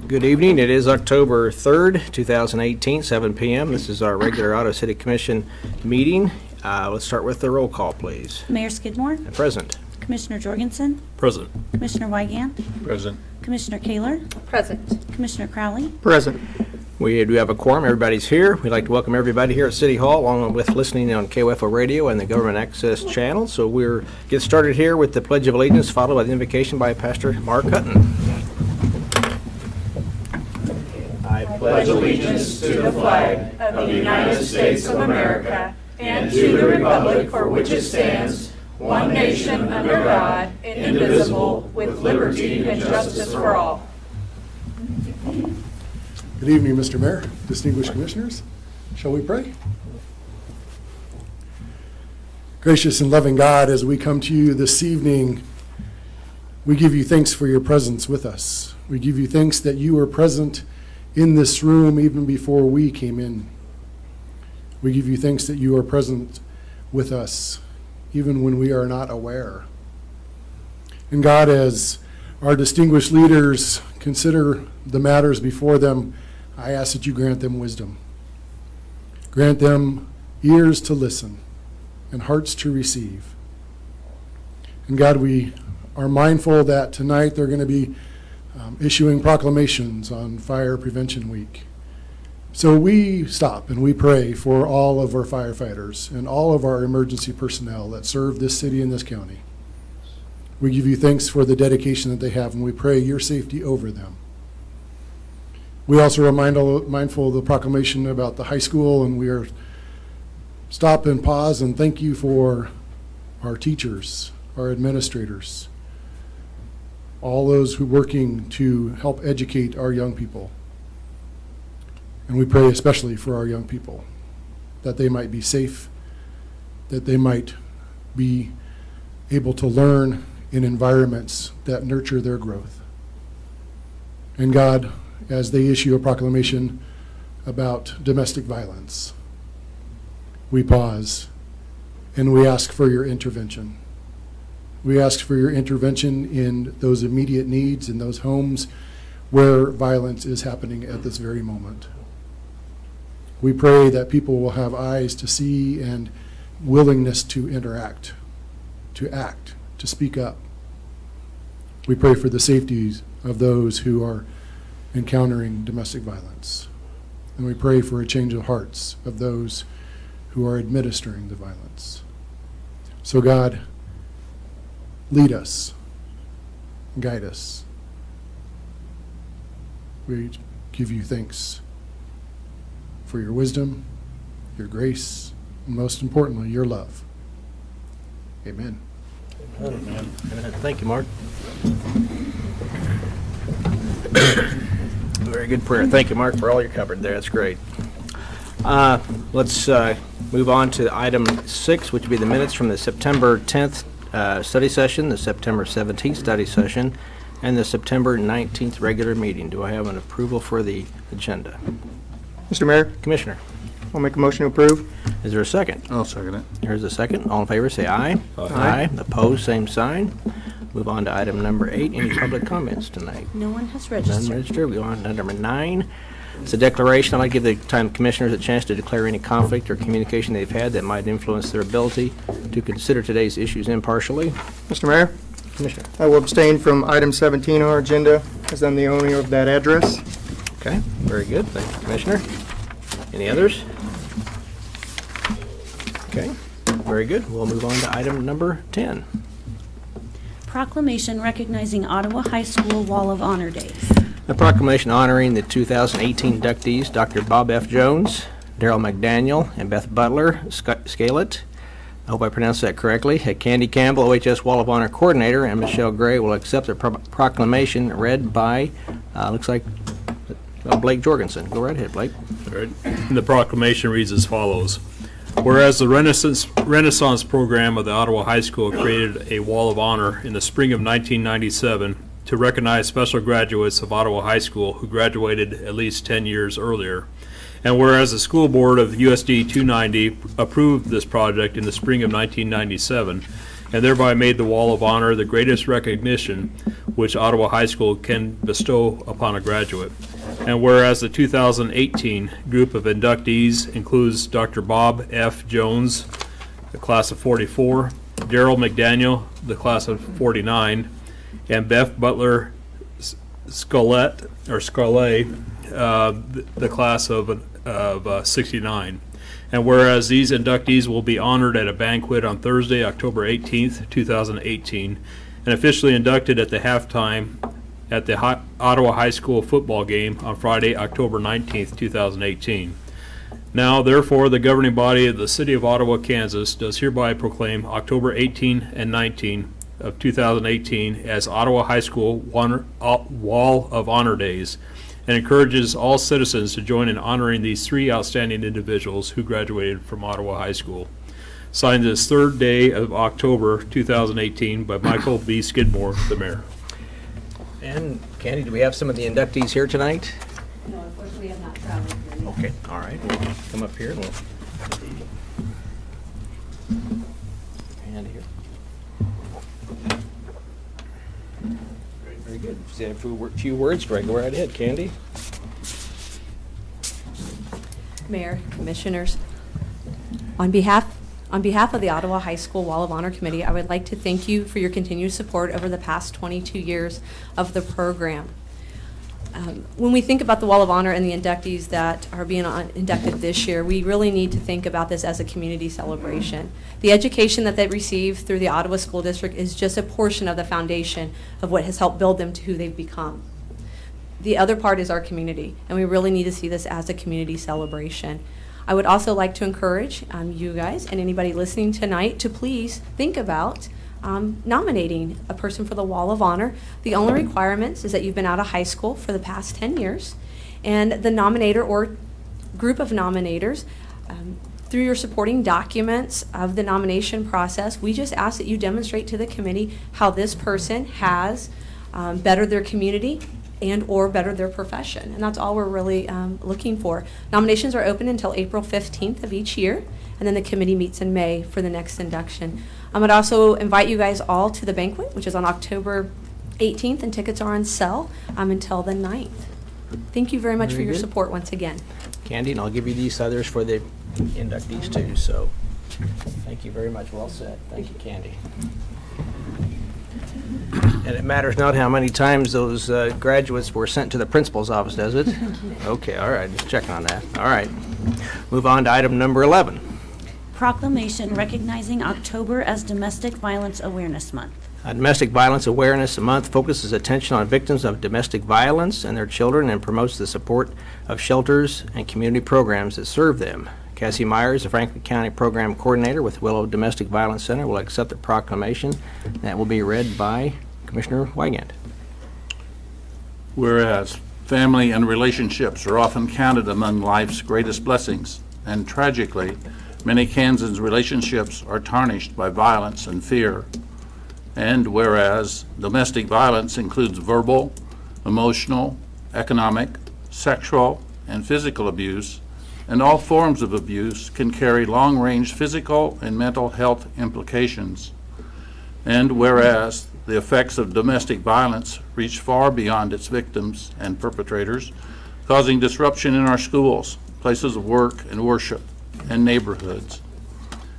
Good evening. It is October 3rd, 2018, 7 p.m. This is our regular Ottawa City Commission meeting. Let's start with the roll call, please. Mayor Skidmore, Present. Commissioner Jorgensen, Present. Commissioner Wygant, Present. Commissioner Kaler, Present. Commissioner Crowley. Present. We do have a quorum. Everybody's here. We'd like to welcome everybody here at City Hall, along with listening on KOFO Radio and the Government Access Channel. So we'll get started here with the Pledge of Allegiance, followed by the invocation by Pastor Mark Hutton. I pledge allegiance to the flag of the United States of America and to the republic for which it stands, one nation under God, indivisible, with liberty and justice for all. Good evening, Mr. Mayor, distinguished commissioners. Shall we pray? Gracious and loving God, as we come to you this evening, we give you thanks for your presence with us. We give you thanks that you were present in this room even before we came in. We give you thanks that you are present with us even when we are not aware. And God, as our distinguished leaders consider the matters before them, I ask that you grant them wisdom. Grant them ears to listen and hearts to receive. And God, we are mindful that tonight they're going to be issuing proclamations on Fire Prevention Week. So we stop and we pray for all of our firefighters and all of our emergency personnel that serve this city and this county. We give you thanks for the dedication that they have, and we pray your safety over them. We also are mindful of the proclamation about the high school, and we are stop and pause and thank you for our teachers, our administrators, all those who are working to help educate our young people. And we pray especially for our young people, that they might be safe, that they might be able to learn in environments that nurture their growth. And God, as they issue a proclamation about domestic violence, we pause and we ask for your intervention. We ask for your intervention in those immediate needs in those homes where violence is happening at this very moment. We pray that people will have eyes to see and willingness to interact, to act, to speak up. We pray for the safety of those who are encountering domestic violence. And we pray for a change of hearts of those who are administering the violence. So God, lead us, guide us. We give you thanks for your wisdom, your grace, and most importantly, your love. Amen. Amen. Thank you, Mark. Very good prayer. Thank you, Mark, for all you covered there. That's great. Let's move on to item 6, which would be the minutes from the September 10th study session, the September 17th study session, and the September 19th regular meeting. Do I have an approval for the agenda? Mr. Mayor, Commissioner, I'll make a motion to approve. is there a second? I'll second it. Here's a second. All in favor, say aye. Aye. Opposed, same sign. Move on to item number 8. Any public comments tonight? No one has None registered. registered. We go on to number 9. It's a declaration. I'd like to give the time commissioners a chance to declare any conflict or communication they've had that might influence their ability to consider today's issues impartially. Mr. Mayor, Commissioner. I will abstain from item 17 on our agenda as I'm the owner of that address. Okay, very good. Thank you, Commissioner. Any others? Okay, very good. We'll move on to item number 10. Proclamation recognizing Ottawa High School Wall of Honor Days. A proclamation honoring the 2018 inductees, Dr. Bob F. Jones, Daryl McDaniel, and Beth Butler Scalet. I hope I pronounced that correctly. Candy Campbell, OHS Wall of Honor Coordinator, and Michelle Gray will accept the proclamation read by, looks like, Blake Jorgensen. Go right ahead, Blake. All right. And the proclamation reads as follows. Whereas the Renaissance program of the Ottawa High School created a Wall of Honor in the spring of 1997 to recognize special graduates of Ottawa High School who graduated at least 10 years earlier. And whereas the school board of USD 290 approved this project in the spring of 1997, and thereby made the Wall of Honor the greatest recognition which Ottawa High School can bestow upon a graduate. And whereas the 2018 group of inductees includes Dr. Bob F. Jones, the class of 44, Daryl McDaniel, the class of 49, and Beth Butler Scollett, the class of 69. And whereas these inductees will be honored at a banquet on Thursday, October 18th, 2018, and officially inducted at the halftime at the Ottawa High School football game on Friday, October 19th, 2018. Now, therefore, the governing body of the City of Ottawa, Kansas, does hereby proclaim October 18 and 19 of 2018 as Ottawa High School Wall of Honor Days, and encourages all citizens to join in honoring these three outstanding individuals who graduated from Ottawa High School. Signed this third day of October 2018 by Michael B. Skidmore, the mayor. And Candy, do we have some of the inductees here tonight? No, unfortunately, we have not traveled here. Okay, all right. We'll come up here and we'll hand here. Very good. Say a few words, Greg. Go right ahead, Candy. Mayor, Commissioners, on behalf of the Ottawa High School Wall of Honor Committee, I would like to thank you for your continued support over the past 22 years of the program. When we think about the Wall of Honor and the inductees that are being inducted this year, we really need to think about this as a community celebration. The education that they receive through the Ottawa School District is just a portion of the foundation of what has helped build them to who they've become. The other part is our community, and we really need to see this as a community celebration. I would also like to encourage you guys and anybody listening tonight to please think about nominating a person for the Wall of Honor. The only requirements is that you've been out of high school for the past 10 years, and the nominator or group of nominators, through your supporting documents of the nomination process, we just ask that you demonstrate to the committee how this person has bettered their community and or better their profession. And that's all we're really looking for. Nominations are open until April 15th of each year, and then the committee meets in May for the next induction. I would also invite you guys all to the banquet, which is on October 18th, and tickets are on sale until the 9th. Thank you very much for your support once again. Candy, and I'll give you these others for the inductees too, so thank you very much. Well said. Thank you, Candy. And it matters not how many times those graduates were sent to the principal's office, does it? Okay, all right, just checking on that. All right. Move on to item number 11. Proclamation recognizing October as Domestic Violence Awareness Month. Domestic Violence Awareness Month focuses attention on victims of domestic violence and their children and promotes the support of shelters and community programs that serve them. Cassie Myers, the Franklin County Program Coordinator with Willow Domestic Violence Center, will accept the proclamation. That will be read by Commissioner Wygant. Whereas family and relationships are often counted among life's greatest blessings, and tragically, many Kansans' relationships are tarnished by violence and fear. And whereas domestic violence includes verbal, emotional, economic, sexual, and physical abuse, and all forms of abuse can carry long-range physical and mental health implications. And whereas the effects of domestic violence reach far beyond its victims and perpetrators, causing disruption in our schools, places of work and worship, and neighborhoods.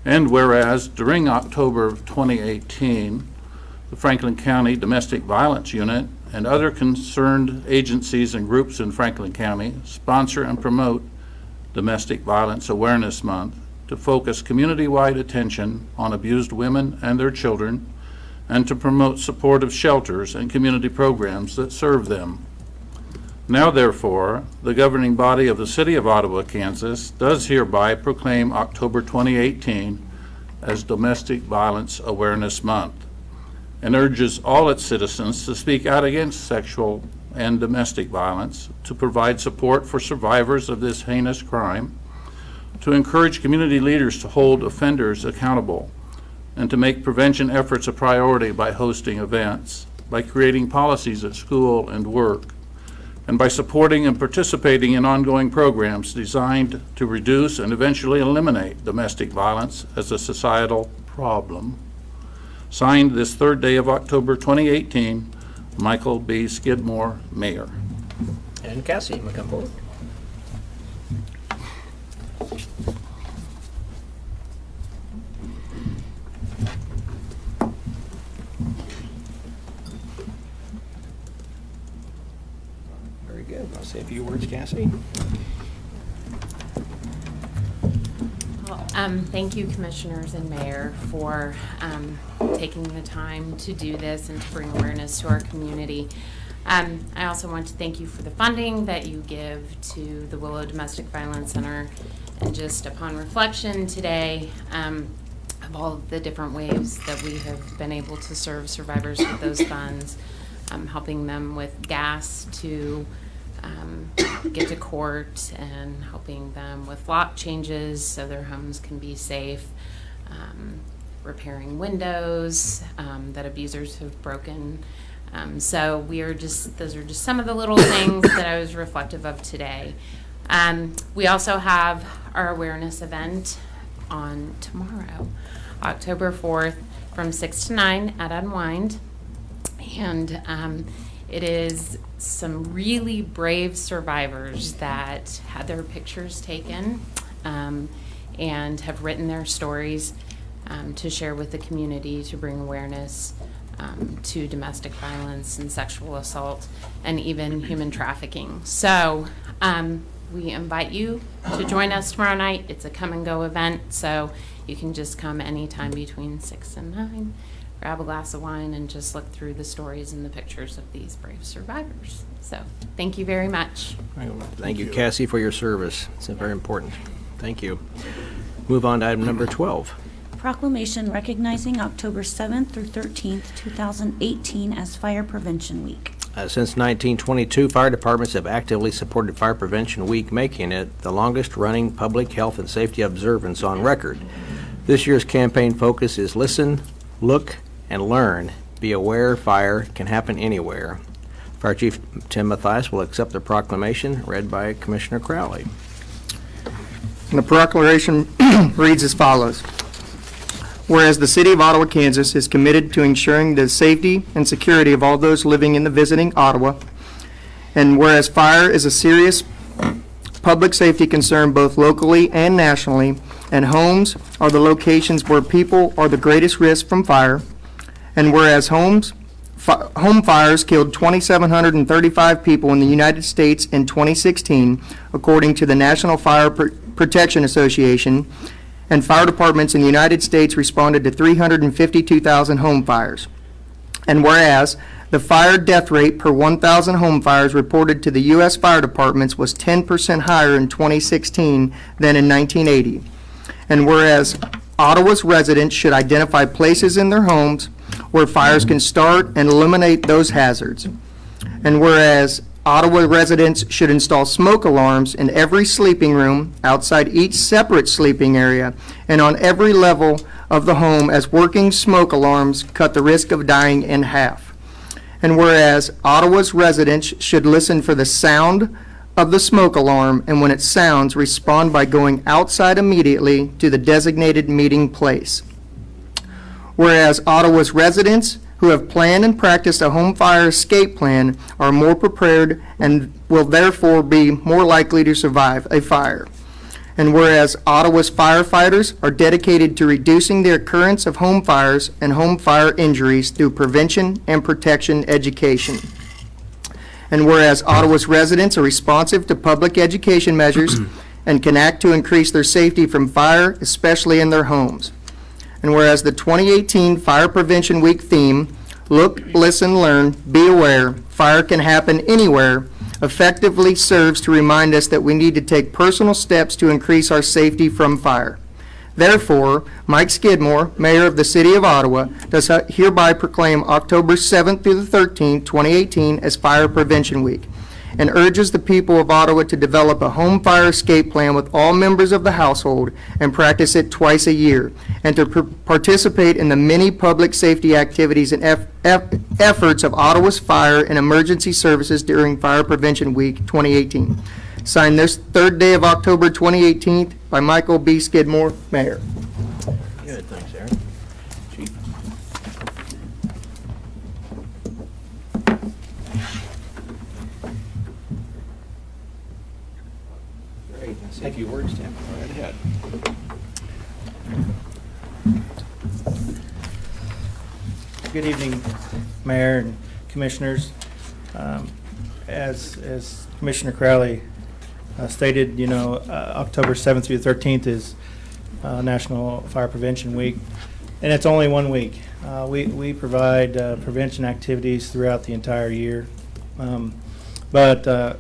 And whereas during October of 2018, the Franklin County Domestic Violence Unit and other concerned agencies and groups in Franklin County sponsor and promote Domestic Violence Awareness Month to focus community-wide attention on abused women and their children, and to promote supportive shelters and community programs that serve them. Now, therefore, the governing body of the City of Ottawa, Kansas, does hereby proclaim October 2018 as Domestic Violence Awareness Month, and urges all its citizens to speak out against sexual and domestic violence, to provide support for survivors of this heinous crime, to encourage community leaders to hold offenders accountable, and to make prevention efforts a priority by hosting events, by creating policies at school and work, and by supporting and participating in ongoing programs designed to reduce and eventually eliminate domestic violence as a societal problem. Signed this third day of October 2018, Michael B. Skidmore, Mayor. And Cassie, you want to come forward? Very good. I'll say a few words, Cassie. Thank you, Commissioners and Mayor, for taking the time to do this and to bring awareness to our community. I also want to thank you for the funding that you give to the Willow Domestic Violence Center. And just upon reflection today, of all of the different ways that we have been able to serve survivors with those funds, helping them with gas to get to court, and helping them with lock changes so their homes can be safe, repairing windows that abusers have broken. So those are just some of the little things that I was reflective of today. We also have our awareness event on tomorrow, October 4th, from 6 to 9 at Unwind. And it is some really brave survivors that had their pictures taken and have written their stories to share with the community to bring awareness to domestic violence and sexual assault and even human trafficking. So we invite you to join us tomorrow night. It's a come and go event, so you can just come anytime between 6 and 9. Grab a glass of wine and just look through the stories and the pictures of these brave survivors. So, thank you very much. Thank you, Cassie, for your service. It's very important. Thank you. Move on to item number 12. Proclamation recognizing October 7th through 13th, 2018 as Fire Prevention Week. Since 1922, fire departments have actively supported Fire Prevention Week, making it the longest-running public health and safety observance on record. This year's campaign focus is listen, look, and learn. Be aware fire can happen anywhere. Fire Chief Tim Mathias will accept the proclamation read by Commissioner Crowley. And the proclamation reads as follows. Whereas the City of Ottawa, Kansas is committed to ensuring the safety and security of all those living in the visiting Ottawa, and whereas fire is a serious public safety concern both locally and nationally, and homes are the locations where people are the greatest risk from fire, and whereas home fires killed 2,735 people in the United States in 2016, according to the National Fire Protection Association, and fire departments in the United States responded to 352,000 home fires. And whereas the fire death rate per 1,000 home fires reported to the U.S. fire departments was 10% higher in 2016 than in 1980. And whereas Ottawa's residents should identify places in their homes where fires can start and eliminate those hazards. And whereas Ottawa residents should install smoke alarms in every sleeping room, outside each separate sleeping area, and on every level of the home, as working smoke alarms cut the risk of dying in half. And whereas Ottawa's residents should listen for the sound of the smoke alarm, and when it sounds, respond by going outside immediately to the designated meeting place. Whereas Ottawa's residents who have planned and practiced a home fire escape plan are more prepared and will therefore be more likely to survive a fire. And whereas Ottawa's firefighters are dedicated to reducing the occurrence of home fires and home fire injuries through prevention and protection education. And whereas Ottawa's residents are responsive to public education measures and can act to increase their safety from fire, especially in their homes. And whereas the 2018 Fire Prevention Week theme, Look, Listen, Learn, Be Aware, Fire Can Happen Anywhere, effectively serves to remind us that we need to take personal steps to increase our safety from fire. Therefore, Mike Skidmore, Mayor of the City of Ottawa, does hereby proclaim October 7th through the 13th, 2018 as Fire Prevention Week, and urges the people of Ottawa to develop a home fire escape plan with all members of the household and practice it twice a year, and to participate in the many public safety activities and efforts of Ottawa's fire and emergency services during Fire Prevention Week 2018. Signed this third day of October 2018 by Michael B. Skidmore, Mayor. Good, thanks, Aaron. Chief. Say a few words, Tim. Go right ahead. Good evening, Mayor and Commissioners. As Commissioner Crowley stated, October 7th through the 13th is National Fire Prevention Week, and it's only 1 week. We provide prevention activities throughout the entire year, but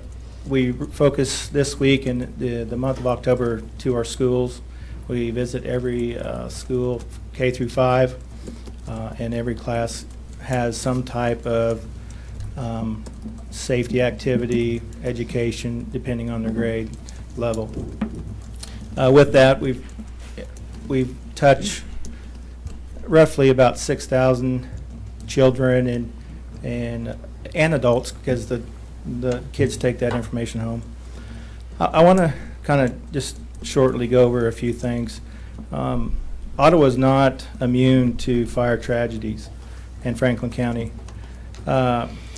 we focus this week in the month of October to our schools. We visit every school, K through 5, and every class has some type of safety activity, education, depending on their grade level. With that, we've touched roughly about 6,000 children and adults, because the kids take that information home. I want to kind of just shortly go over a few things. Ottawa is not immune to fire tragedies in Franklin County.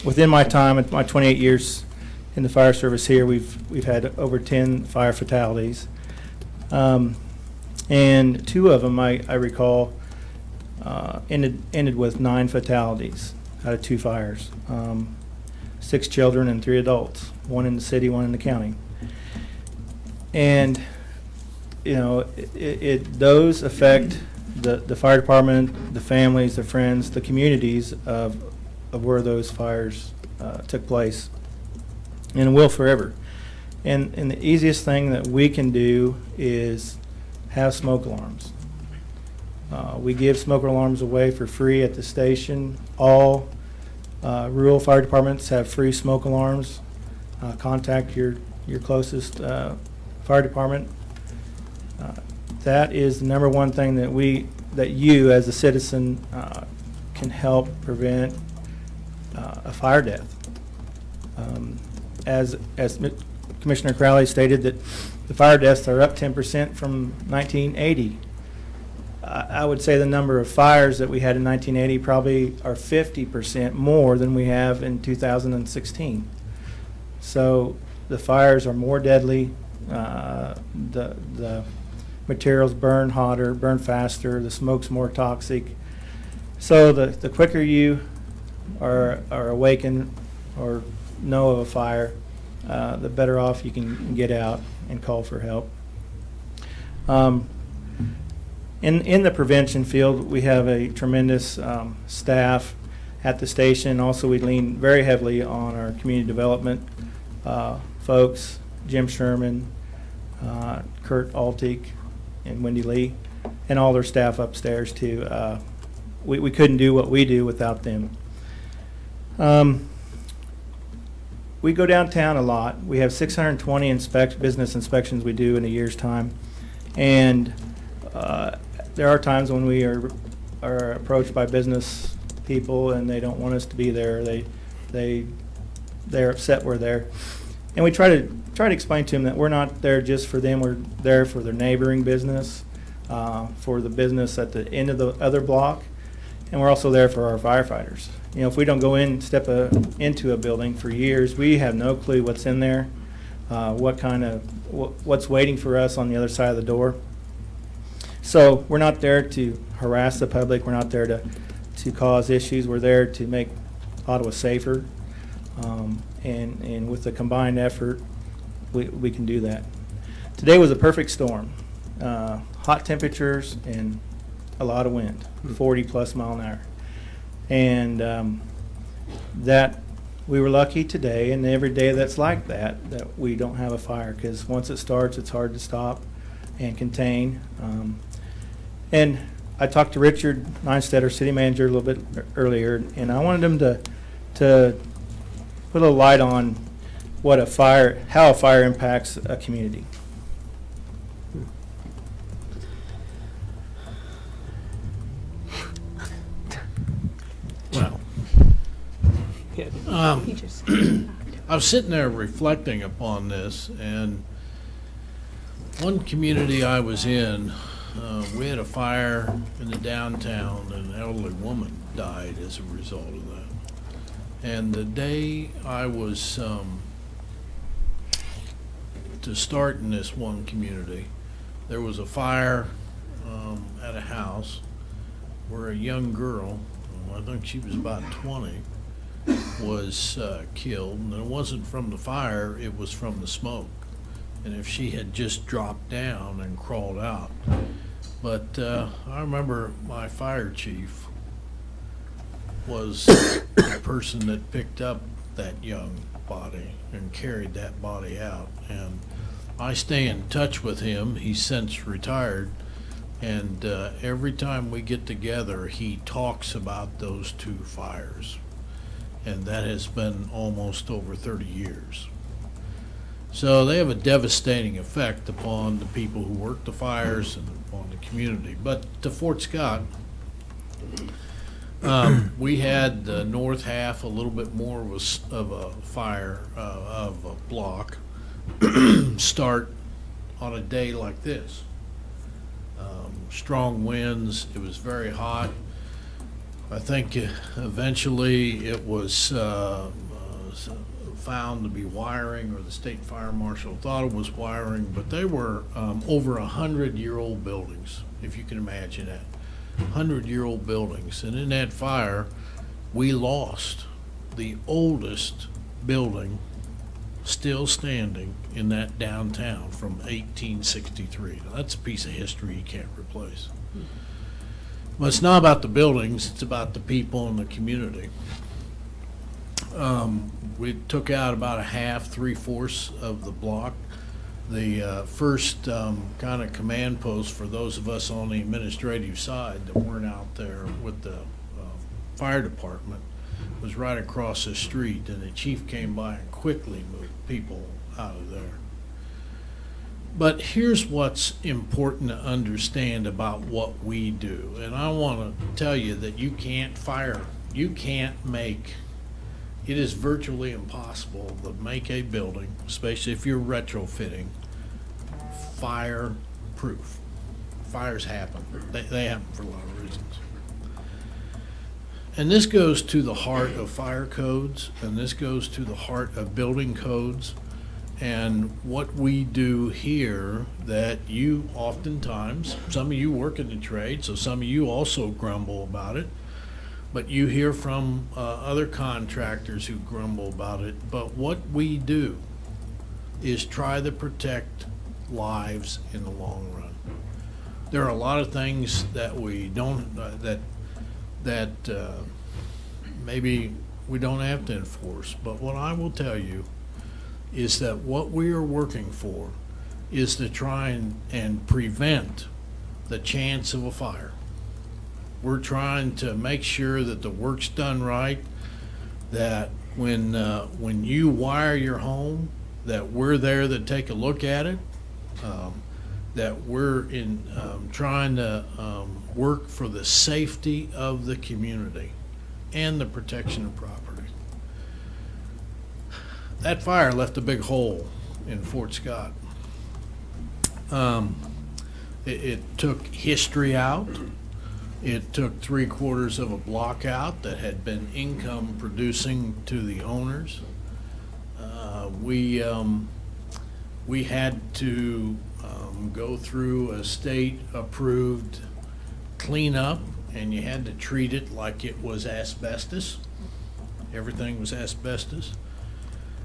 Within my time, my 28 years in the fire service here, we've had over 10 fire fatalities, and 2 of them I recall ended with 9 fatalities out of 2 fires. 6 children and 3 adults, 1 in the city, 1 in the county. And those affect the fire department, the families, the friends, the communities of where those fires took place, and will forever. And the easiest thing that we can do is have smoke alarms. We give smoke alarms away for free at the station. All rural fire departments have free smoke alarms. Contact your closest fire department. That is the number one thing that you as a citizen can help prevent a fire death. As Commissioner Crowley stated, that the fire deaths are up 10% from 1980. I would say the number of fires that we had in 1980 probably are 50% more than we have in 2016. So the fires are more deadly. The materials burn hotter, burn faster. The smoke's more toxic. So the quicker you are awakened or know of a fire, the better off you can get out and call for help. In the prevention field, we have a tremendous staff at the station. Also, we lean very heavily on our community development folks, Jim Sherman, Kurt Altig, and Wendy Lee, and all their staff upstairs too. We couldn't do what we do without them. We go downtown a lot. We have 620 business inspections we do in a year's time, and there are times when we are approached by business people and they don't want us to be there. They're upset we're there, and we try to explain to them that we're not there just for them. We're there for their neighboring business, for the business at the end of the other block, and we're also there for our firefighters. If we don't go into a building for years, we have no clue what's in there, what's waiting for us on the other side of the door. So we're not there to harass the public. We're not there to cause issues. We're there to make Ottawa safer, and with a combined effort, we can do that. Today was a perfect storm. Hot temperatures and a lot of wind, 40 plus mile an hour. And that we were lucky today, and every day that's like that we don't have a fire, because once it starts, it's hard to stop and contain. And I talked to Richard Neinstetter, city manager, a little bit earlier, and I wanted him to put a little light on how a fire impacts a community. Well, I was sitting there reflecting upon this, and one community I was in, we had a fire in the downtown, and an elderly woman died as a result of that. And the day I was to start in this one community. There was a fire at a house where a young girl, I think she was about 20, was killed. And it wasn't from the fire, it was from the smoke. And if she had just dropped down and crawled out. But I remember my fire chief was the person that picked up that young body and carried that body out. And I stay in touch with him. He's since retired. And every time we get together, he talks about those two fires. And that has been almost over 30 years. So they have a devastating effect upon the people who work the fires and upon the community. But to Fort Scott, we had the north half, a little bit more of a fire, of a block, start on a day like this. Strong winds, it was very hot. I think eventually it was found to be wiring, or the state fire marshal thought it was wiring, but they were over 100-year-old buildings, if you can imagine that. 100-year-old buildings. And in that fire, we lost the oldest building still standing in that downtown from 1863. Now, that's a piece of history you can't replace. But it's not about the buildings, it's about the people and the community. We took out about a half, 3/4 of the block. The first kind of command post for those of us on the administrative side that weren't out there with the fire department was right across the street, and the chief came by and quickly moved people out of there. But here's what's important to understand about what we do. And I want to tell you that you can't make, it is virtually impossible to make a building, especially if you're retrofitting, fire-proof. Fires happen. They happen for a lot of reasons. And this goes to the heart of fire codes, and this goes to the heart of building codes. And what we do here, that you oftentimes, some of you work in the trade, so some of you also grumble about it, but you hear from other contractors who grumble about it. But what we do is try to protect lives in the long run. There are a lot of things that we don't, that maybe we don't have to enforce, but what I will tell you is that what we are working for is to try and prevent the chance of a fire. We're trying to make sure that the work's done right, that when you wire your home, that we're there to take a look at it, that we're trying to work for the safety of the community and the protection of property. That fire left a big hole in Fort Scott. It took history out. It took 3/4 of a block out that had been income producing to the owners. We had to go through a state-approved cleanup, and you had to treat it like it was asbestos. Everything was asbestos.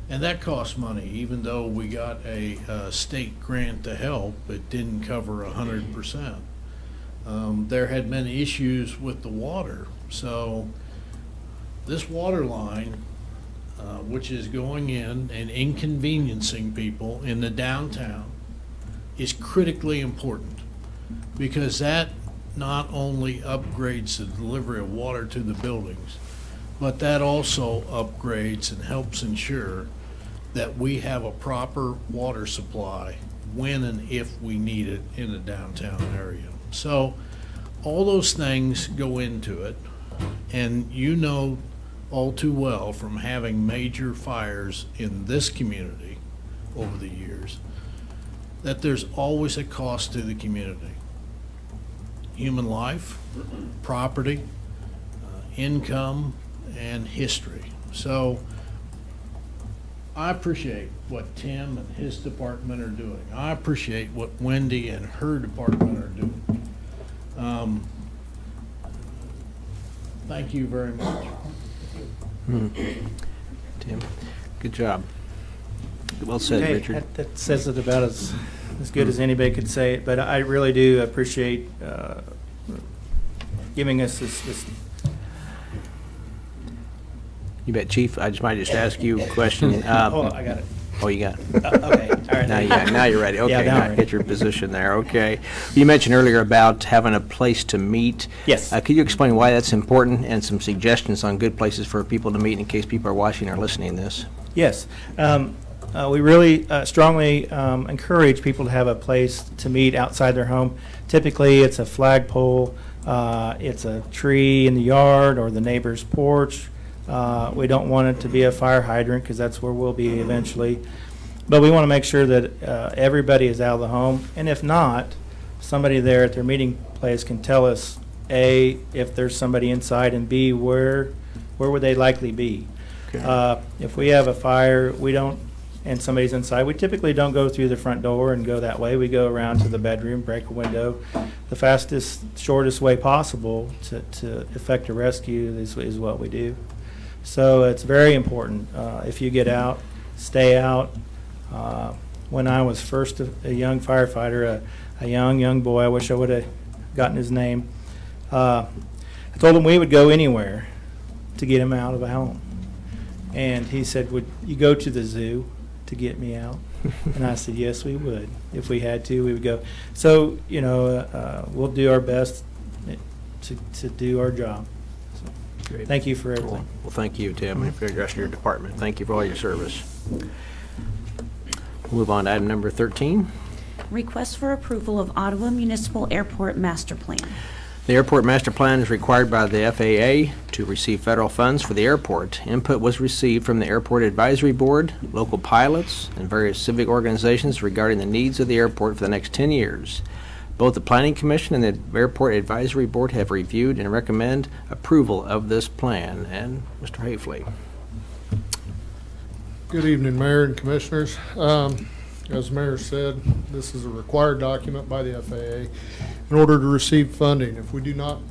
And that cost money. Even though we got a state grant to help, it didn't cover 100%. There had been issues with the water. So this water line, which is going in and inconveniencing people in the downtown, is critically important, because that not only upgrades the delivery of water to the buildings, but that also upgrades and helps ensure that we have a proper water supply when and if we need it in the downtown area. So all those things go into it, and you know all too well from having major fires in this community over the years that there's always a cost to the community. Human life, property, income, and history. So I appreciate what Tim and his department are doing. I appreciate what Wendy and her department are doing. Thank you very much. Tim, good job. Well said, Hey, Richard. that says it about as good as anybody could say it, but I really do appreciate giving us this. You bet, Chief. I might just ask you a question. Oh, I got it. Oh, you got it. Okay, all right. Now you're ready. Okay, now I'm now ready. get your position there. Okay. You mentioned earlier about having a place to meet. Yes. Could you explain why that's important and some suggestions on good places for people to meet in case people are watching or listening to this? Yes. We really strongly encourage people to have a place to meet outside their home. Typically, it's a flagpole, it's a tree in the yard or the neighbor's porch. We don't want it to be a fire hydrant because that's where we'll be eventually. But we want to make sure that everybody is out of the home. And if not, somebody there at their meeting place can tell us, A, if there's somebody inside, and B, where would they likely be. If we have a fire, and somebody's inside, we typically don't go through the front door and go that way. We go around to the bedroom, break a window. The fastest, shortest way possible to effect a rescue is what we do. So it's very important. If you get out, stay out. When I was first a young firefighter, a young boy, I wish I would have gotten his name, I told him we would go anywhere to get him out of a home. And he said, "Would you go to the zoo to get me out?" And I said, "Yes, we would. If we had to, we would go." So, we'll do our best to do our job. So, Great. thank you for everything. Cool. Well, thank you, Tim, and for the rest of your department. Thank you for all your service. We'll move on to item number 13. Request for approval of Ottawa Municipal Airport Master Plan. The airport master plan is required by the FAA to receive federal funds for the airport. Input was received from the Airport Advisory Board, local pilots, and various civic organizations regarding the needs of the airport for the next 10 years. Both the Planning Commission and the Airport Advisory Board have reviewed and recommend approval of this plan. And Mr. Hafley. Good evening, Mayor and Commissioners. As the Mayor said, this is a required document by the FAA in order to receive funding. If we do not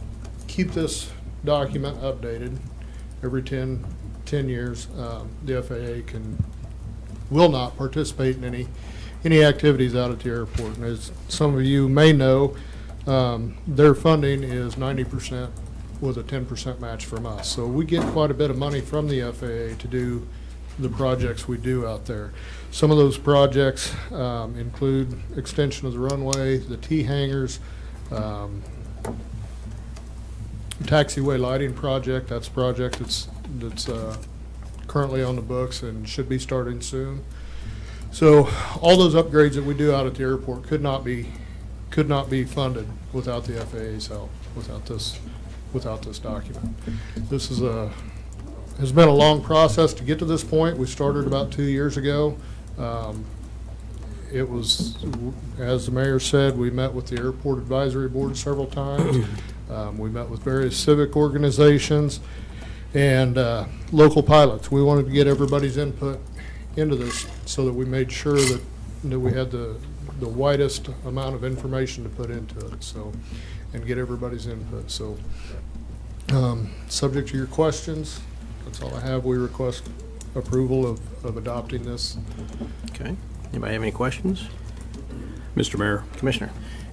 keep this document updated every 10 years, the FAA will not participate in any activities out at the airport. And as some of you may know, their funding is 90% with a 10% match from us. So we get quite a bit of money from the FAA to do the projects we do out there. Some of those projects include extension of the runway, the T-hangars, taxiway lighting project. That's a project that's currently on the books and should be starting soon. So all those upgrades that we do out at the airport could not be funded without the FAA's help, without this document. This has been a long process to get to this point. We started about 2 years ago. It was, as the mayor said, we met with the Airport Advisory Board several times. We met with various civic organizations and local pilots. We wanted to get everybody's input into this so that we made sure that we had the widest amount of information to put into it, so, and get everybody's input. So, subject to your questions, that's all I have. We request approval of adopting this. Okay. Anybody have any questions? Mr. Mayor, Commissioner.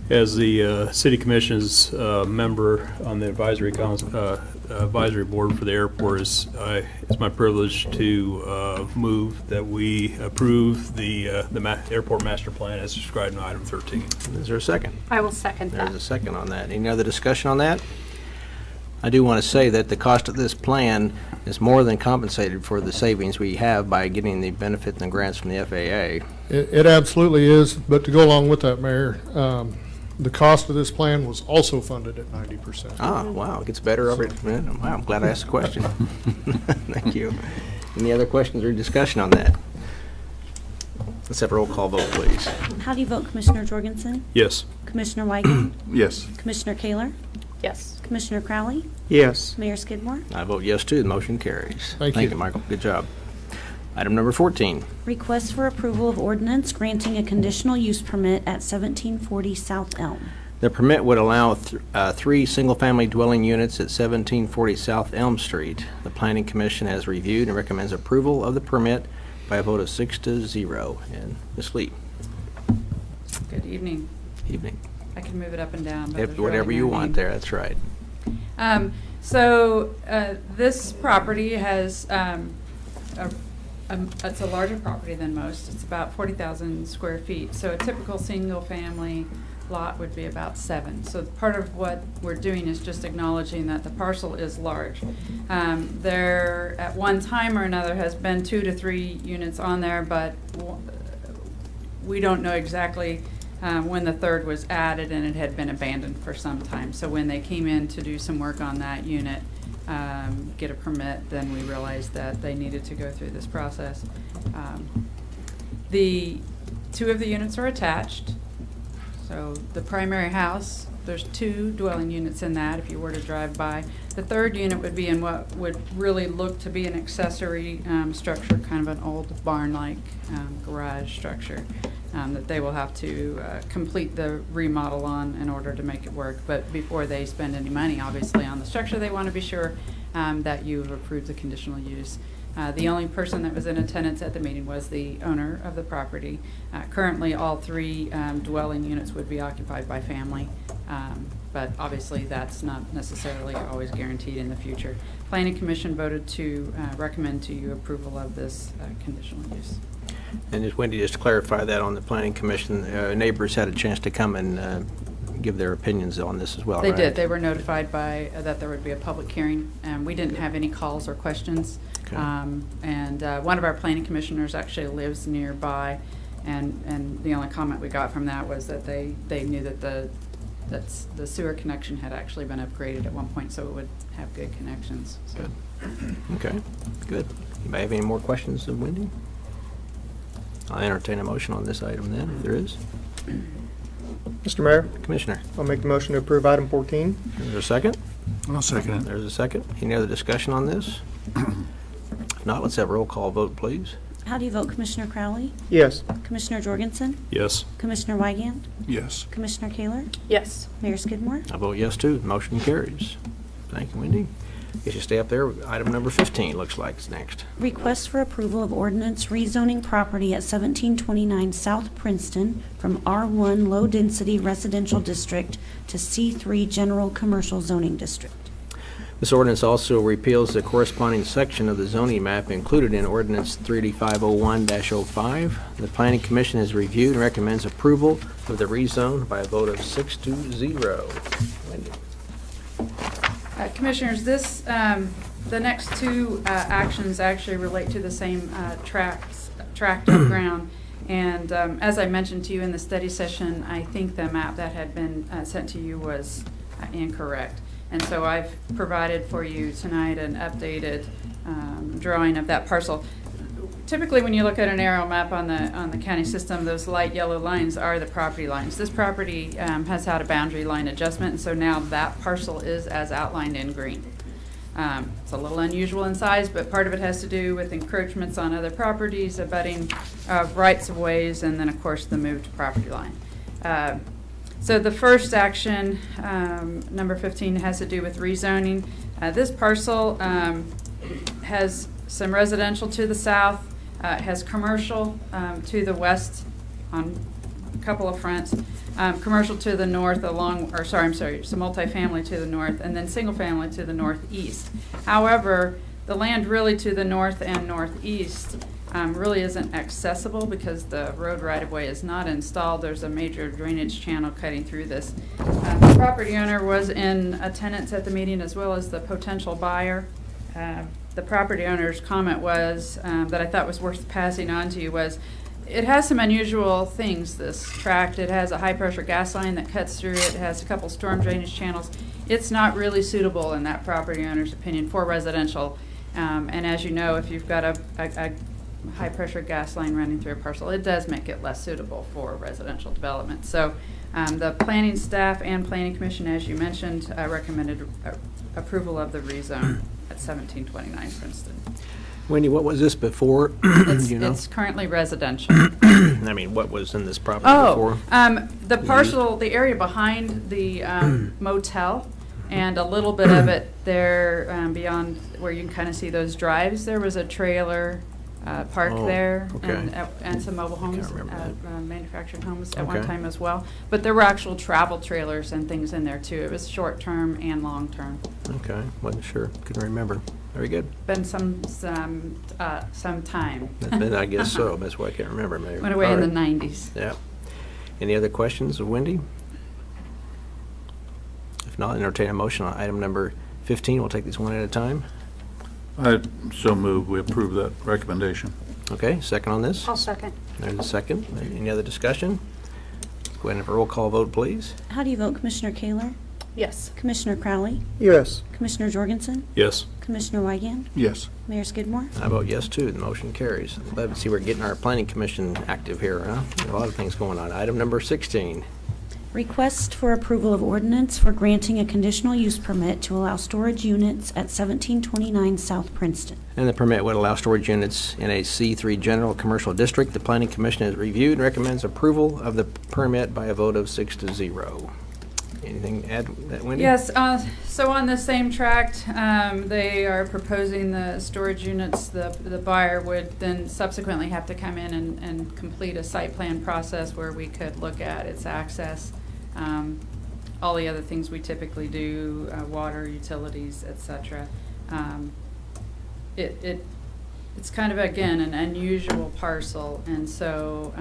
as the City Commission's member on the advisory board for the airport, it's my privilege to move that we approve the airport master plan as described in item 13. Is there a second? I will second There's that. a second on that. Any other discussion on that? I do want to say that the cost of this plan is more than compensated for the savings we have by getting the benefit and grants from the FAA. It absolutely is, but to go along with that, Mayor, the cost of this plan was also funded at 90%. Ah, wow, it gets better every minute. Wow, I'm glad I asked the question. Thank you. Any other questions or discussion on that? Let's have a roll call vote, please. How do you vote, Commissioner Jorgensen? Yes. Commissioner Weigand? Yes. Commissioner Kaler? Yes. Commissioner Crowley? Yes. Mayor Skidmore? I vote yes, too. The motion carries. Thank you. Michael. Good job. Item number 14. Request for approval of ordinance granting a conditional use permit at 1740 South Elm. The permit would allow 3 single-family dwelling units at 1740 South Elm Street. The Planning Commission has reviewed and recommends approval of the permit by a vote of 6-0. And Ms. Lee, Good evening. evening. I can move it up and down. But there's Whatever really you no want need. there, that's right. This property has, it's a larger property than most. It's about 40,000 square feet. So a typical single-family lot would be about 7. So part of what we're doing is just acknowledging that the parcel is large. There, at one time or another, has been 2 to 3 units on there, but we don't know exactly when the third was added, and it had been abandoned for some time. So when they came in to do some work on that unit, get a permit, then we realized that they needed to go through this process. The 2 of the units are attached. So the primary house, there's 2 dwelling units in that if you were to drive by. The third unit would be in what would really look to be an accessory structure, kind of an old barn-like garage structure that they will have to complete the remodel on in order to make it work. But before they spend any money, obviously, on the structure, they want to be sure that you've approved the conditional use. The only person that was in attendance at the meeting was the owner of the property. Currently, all 3 dwelling units would be occupied by family, but obviously that's not necessarily always guaranteed in the future. Planning Commission voted to recommend to you approval of this conditional use. And just Wendy, just to clarify that on the Planning Commission, neighbors had a chance to come and give their opinions on this as well, They right? did. They were notified by that there would be a public hearing. We didn't have any calls or questions. Okay. And one of our planning commissioners actually lives nearby, and the only comment we got from that was that they knew that the sewer connection had actually been upgraded at one point, so it would have good connections. So. Good. Okay, good. Anybody have any more questions of Wendy? I'll entertain a motion on this item then, if there is. Mr. Mayor, Commissioner, I'll make the motion to approve item 14. is there a second? I'll second it. There's a second. Any other discussion on this? If not, let's have a roll call vote, please. How do you vote, Commissioner Crowley? Yes. Commissioner Jorgensen? Yes. Commissioner Wygand? Yes. Commissioner Kaler? Yes. Mayor Skidmore? I vote yes, too. Motion carries. Thank you, Wendy. Guess you stay up there. Item number 15 looks like it's next. Request for approval of ordinance rezoning property at 1729 South Princeton from R1 Low Density Residential District to C3 General Commercial Zoning District. This ordinance also repeals the corresponding section of the zoning map included in Ordinance 3501-05. The Planning Commission has reviewed and recommends approval of the rezone by a vote of 6-0. Wendy. Commissioners, this, the next 2 actions actually relate to the same tract of ground. And as I mentioned to you in the study session, I think the map that had been sent to you was incorrect. And so I've provided for you tonight an updated drawing of that parcel. Typically, when you look at an aerial map on the county system, those light yellow lines are the property lines. This property has had a boundary line adjustment, and so now that parcel is as outlined in green. It's a little unusual in size, but part of it has to do with encroachments on other properties, abutting rights of ways, and then, of course, the moved property line. So the first action, number 15, has to do with rezoning. This parcel has some residential to the south. It has commercial to the west on a couple of fronts, commercial to the north some multifamily to the north, and then single family to the northeast. However, the land really to the north and northeast really isn't accessible because the road right-of-way is not installed. There's a major drainage channel cutting through this. The property owner was in attendance at the meeting as well as the potential buyer. The property owner's comment was, that I thought was worth passing on to you, was it has some unusual things, this tract. It has a high-pressure gas line that cuts through it. It has a couple storm drainage channels. It's not really suitable, in that property owner's opinion, for residential. And as you know, if you've got a high-pressure gas line running through a parcel, it does make it less suitable for residential development. So the planning staff and planning commission, as you mentioned, recommended approval of the rezone at 1729 Princeton. Wendy, what was this before? Do you know? It's currently residential. I mean, what was in this property before? The parcel, the area behind the motel, and a little bit of it there beyond where you can kind of see those drives, there was a trailer parked Oh, there, okay. and some mobile homes, remember that. manufactured homes at one Okay. time as well. But there were actual travel trailers and things in there too. It was short-term and long-term. Okay, wasn't sure, couldn't remember. Very good. Been some time. That's been, I guess so, that's why I can't remember. Maybe. Went away All in the right. 90s. Yeah. Any other questions of Wendy? If not, entertain a motion on item number 15. We'll take these one at a time. I so move we approve that recommendation. Okay, second on this? I'll second. There's a second. Any other discussion? Go ahead and have a roll call vote, please. How do you vote, Commissioner Kaler? Yes. Commissioner Crowley? Yes. Commissioner Jorgensen? Yes. Commissioner Wygand? Yes. Mayor Skidmore? I vote yes, too. The motion carries. Glad to see we're getting our planning commission active here, huh? A lot of things going on. Item number 16. Request for approval of ordinance for granting a conditional use permit to allow storage units at 1729 South Princeton. And the permit would allow storage units in a C3 General Commercial District. The Planning Commission has reviewed and recommends approval of the permit by a vote of 6-0. Anything to add to that, Wendy? Yes, so on the same tract, they are proposing the storage units. The buyer would then subsequently have to come in and complete a site plan process where we could look at its access, all the other things we typically do, water, utilities, et cetera. It's kind of, again, an unusual parcel, and so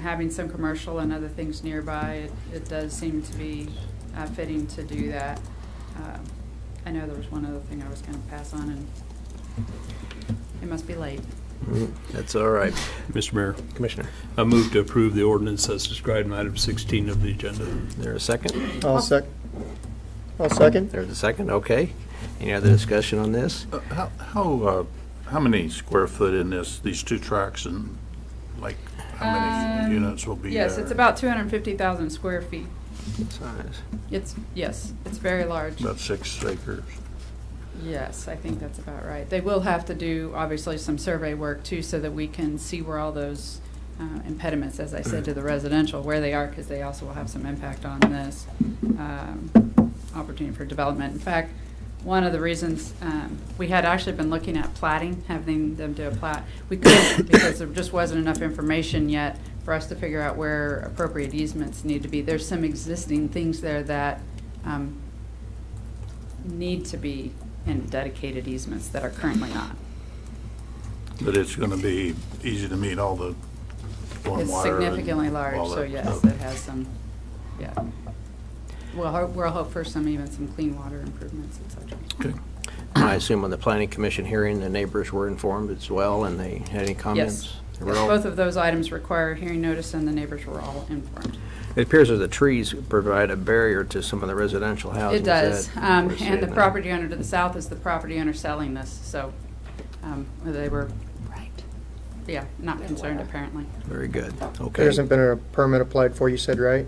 having some commercial and other things nearby, it does seem to be fitting to do that. I know there was one other thing I was going to pass on, and it must be late. That's all right. Mr. Mayor, Commissioner, I move to approve the ordinance as described in item 16 of the agenda. is there a second? I'll second. There's a second, okay. Any other discussion on this? How many square foot in these two tracks, and like how many units will be there? Yes, it's about 250,000 square feet. Size. Yes, it's very large. About 6 acres. Yes, I think that's about right. They will have to do, obviously, some survey work too, so that we can see where all those impediments, as I said, to the residential, where they are, because they also will have some impact on this opportunity for development. In fact, one of the reasons we had actually been looking at platting, having them do a plat. We couldn't because there just wasn't enough information yet for us to figure out where appropriate easements need to be. There's some existing things there that need to be in dedicated easements that are currently not. But it's going to be easy to meet all the stormwater. It's significantly large, all so that yes, stuff. it has some, yeah. We'll hope for even some clean water improvements, et cetera. Okay. I assume on the planning commission hearing, the neighbors were informed as well, and they had any comments? Yes. They were Yes, all- both of those items require a hearing notice, and the neighbors were all informed. It appears that the trees provide a barrier to some of the residential housing. It does, Is that what we're seeing and the there? property owner to the south is the property owner selling this, so they were, yeah, not concerned apparently. Very good, okay. There hasn't been a permit applied for, you said, right?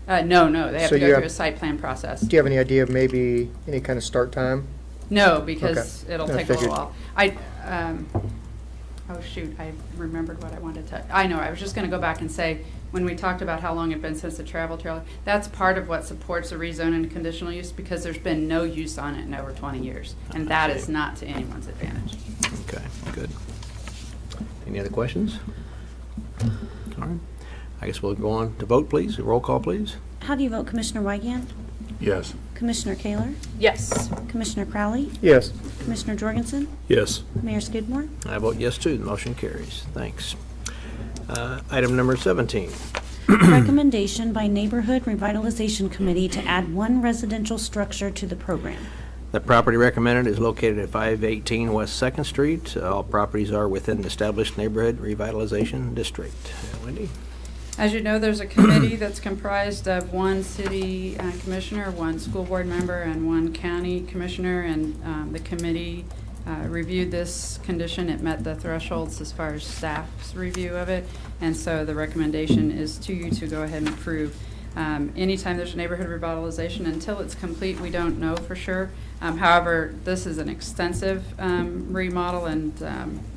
No, they have So to go you through have- a site plan process. Do you have any idea of maybe any kind of start time? No, because Okay. it'll I take a little figured. while. Oh shoot, I remembered what I wanted to, I know, I was just gonna go back and say, when we talked about how long it'd been since the travel trailer, that's part of what supports the rezone and conditional use, because there's been no use on it in over 20 years, and that is not to anyone's advantage. Okay, good. Any other questions? All right, I guess we'll go on to vote, please. Roll call, please. How do you vote, Commissioner Wygand? Yes. Commissioner Kaler? Yes. Commissioner Crowley? Yes. Commissioner Jorgensen? Yes. Mayor Skidmore? I vote yes, too. The motion carries. Thanks. Item number 17. Recommendation by Neighborhood Revitalization Committee to add one residential structure to the program. The property recommended is located at 518 West 2nd Street. All properties are within the established neighborhood revitalization district. Wendy? As you know, there's a committee that's comprised of one city commissioner, one school board member, and one county commissioner, and the committee reviewed this condition. It met the thresholds as far as staff's review of it, and so the recommendation is to you to go ahead and approve. Anytime there's a neighborhood revitalization, until it's complete, we don't know for sure. However, this is an extensive remodel, and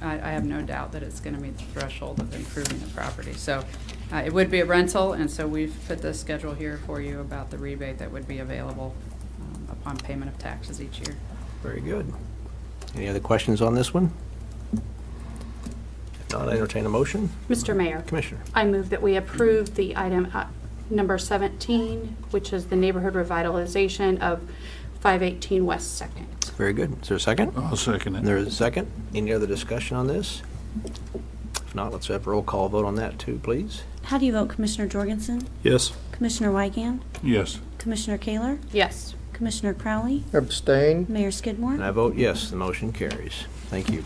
I have no doubt that it's going to meet the threshold of improving the property. So it would be a rental, and so we've put this schedule here for you about the rebate that would be available upon payment of taxes each year. Very good. Any other questions on this one? If not, I entertain a motion. Mr. Mayor, Commissioner. I move that we approve the item number 17, which is the neighborhood revitalization of 518 West 2nd. Very good. Is there a second? I'll second And it. there is a second. Any other discussion on this? If not, let's have a roll call vote on that too, please. How do you vote, Commissioner Jorgensen? Yes. Commissioner Wygand? Yes. Commissioner Kaler? Yes. Commissioner Crowley? Abstain. Mayor Skidmore? And I vote yes, the motion carries. Thank you.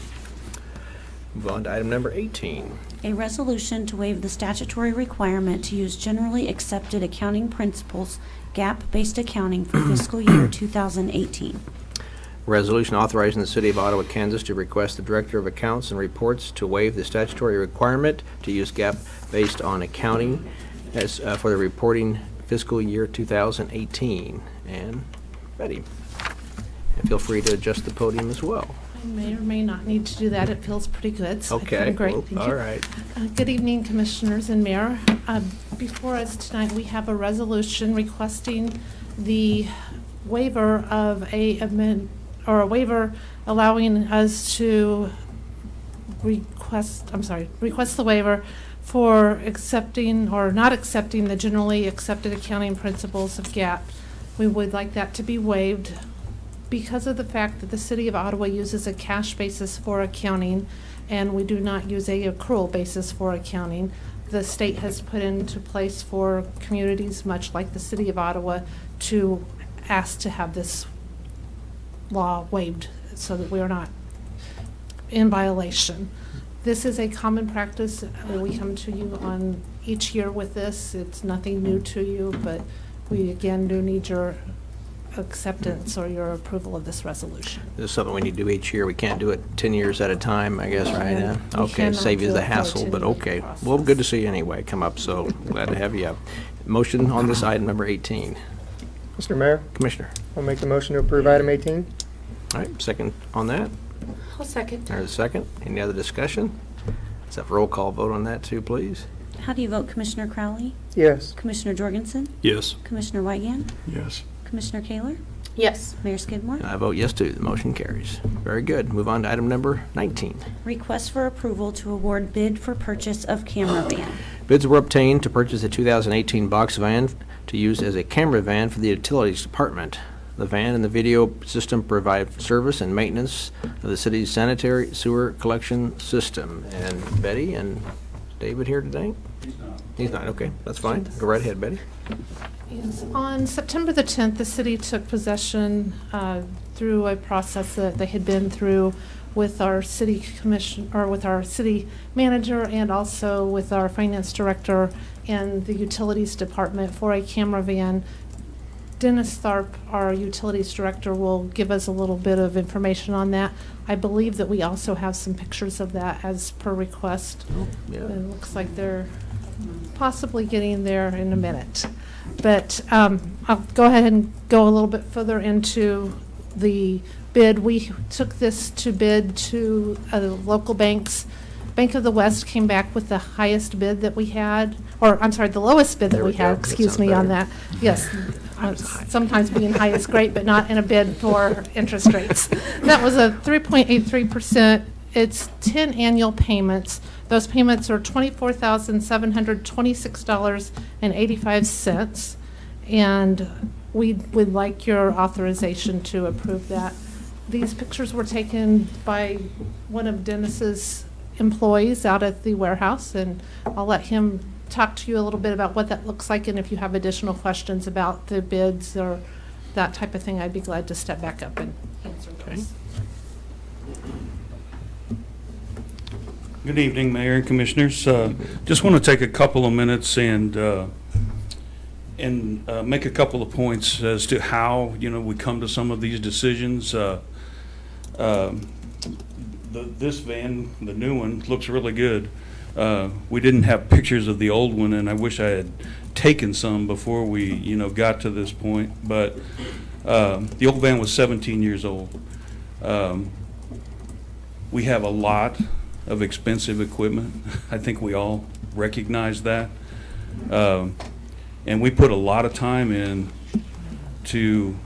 Move on to item number 18. A resolution to waive the statutory requirement to use generally accepted accounting principles, GAAP-based accounting for fiscal year 2018. Resolution authorizing the City of Ottawa, Kansas to request the Director of Accounts and Reports to waive the statutory requirement to use GAAP based on accounting as for the reporting fiscal year 2018. And Betty, and feel free to adjust the podium as well. I may or may not need to do that. It feels pretty good. So Okay. Great. Well, Thank all you. right. Good evening, Commissioners and Mayor. Before us tonight, we have a resolution requesting the waiver of a waiver allowing us to request the waiver for accepting or not accepting the generally accepted accounting principles of GAAP. We would like that to be waived because of the fact that the City of Ottawa uses a cash basis for accounting and we do not use a accrual basis for accounting. The state has put into place for communities much like the City of Ottawa to ask to have this law waived so that we are not in violation. This is a common practice. We come to you on each year with this. It's nothing new to you, but we again do need your acceptance or your approval of this resolution. This is something we need to do each year. We can't do it 10 years at a time, I guess, right? Yeah, we Okay, cannot save you do the it for a hassle, but 10-year okay. process. Well, good to see you anyway come up, so glad to have you up. Motion on this item number 18. Mr. Mayor, Commissioner. I'll make the motion to approve item 18. All right, second on that. I'll second. There's a second. Any other discussion? Let's have a roll call vote on that too, please. How do you vote, Commissioner Crowley? Yes. Commissioner Jorgensen? Yes. Commissioner Wygand? Yes. Commissioner Kaler? Yes. Mayor Skidmore? And I vote yes too. The motion carries. Very good. Move on to item number 19. Request for approval to award bid for purchase of camera van. Bids were obtained to purchase a 2018 box van to use as a camera van for the Utilities Department. The van and the video system provide service and maintenance of the city's sanitary sewer collection system. And Betty and David here today? He's not. Okay, that's fine. Go right ahead, Betty. Yes. On September the 10th, the city took possession through a process that they had been through with our city commission, or with our city manager, and also with our finance director and the utilities department for a camera van. Dennis Tharp, our utilities director, will give us a little bit of information on that. I believe that we also have some pictures of that as per request. Yeah. It looks like they're possibly getting there in a minute. But I'll go ahead and go a little bit further into the bid. We took this to bid to local banks. Bank of the West came back with the highest bid that we had, or I'm sorry, the lowest bid that There we we go. had, That excuse sounds me on better. that. Yes, sometimes being high is great, but not in a bid for interest rates. That was a 3.83%. It's 10 annual payments. Those payments are $24,726.85, and we would like your authorization to approve that. These pictures were taken by one of Dennis's employees out at the warehouse, and I'll let him talk to you a little bit about what that looks like, and if you have additional questions about the bids or that type of thing, I'd be glad to step back up and answer those. Good evening, Mayor and Commissioners. Just want to take a couple of minutes and make a couple of points as to how, we come to some of these decisions. This van, the new one, looks really good, We didn't have pictures of the old one, and I wish I had taken some before we, got to this point. But the old van was 17 years old. We have a lot of expensive equipment. I think we all recognize that. And we put a lot of time in to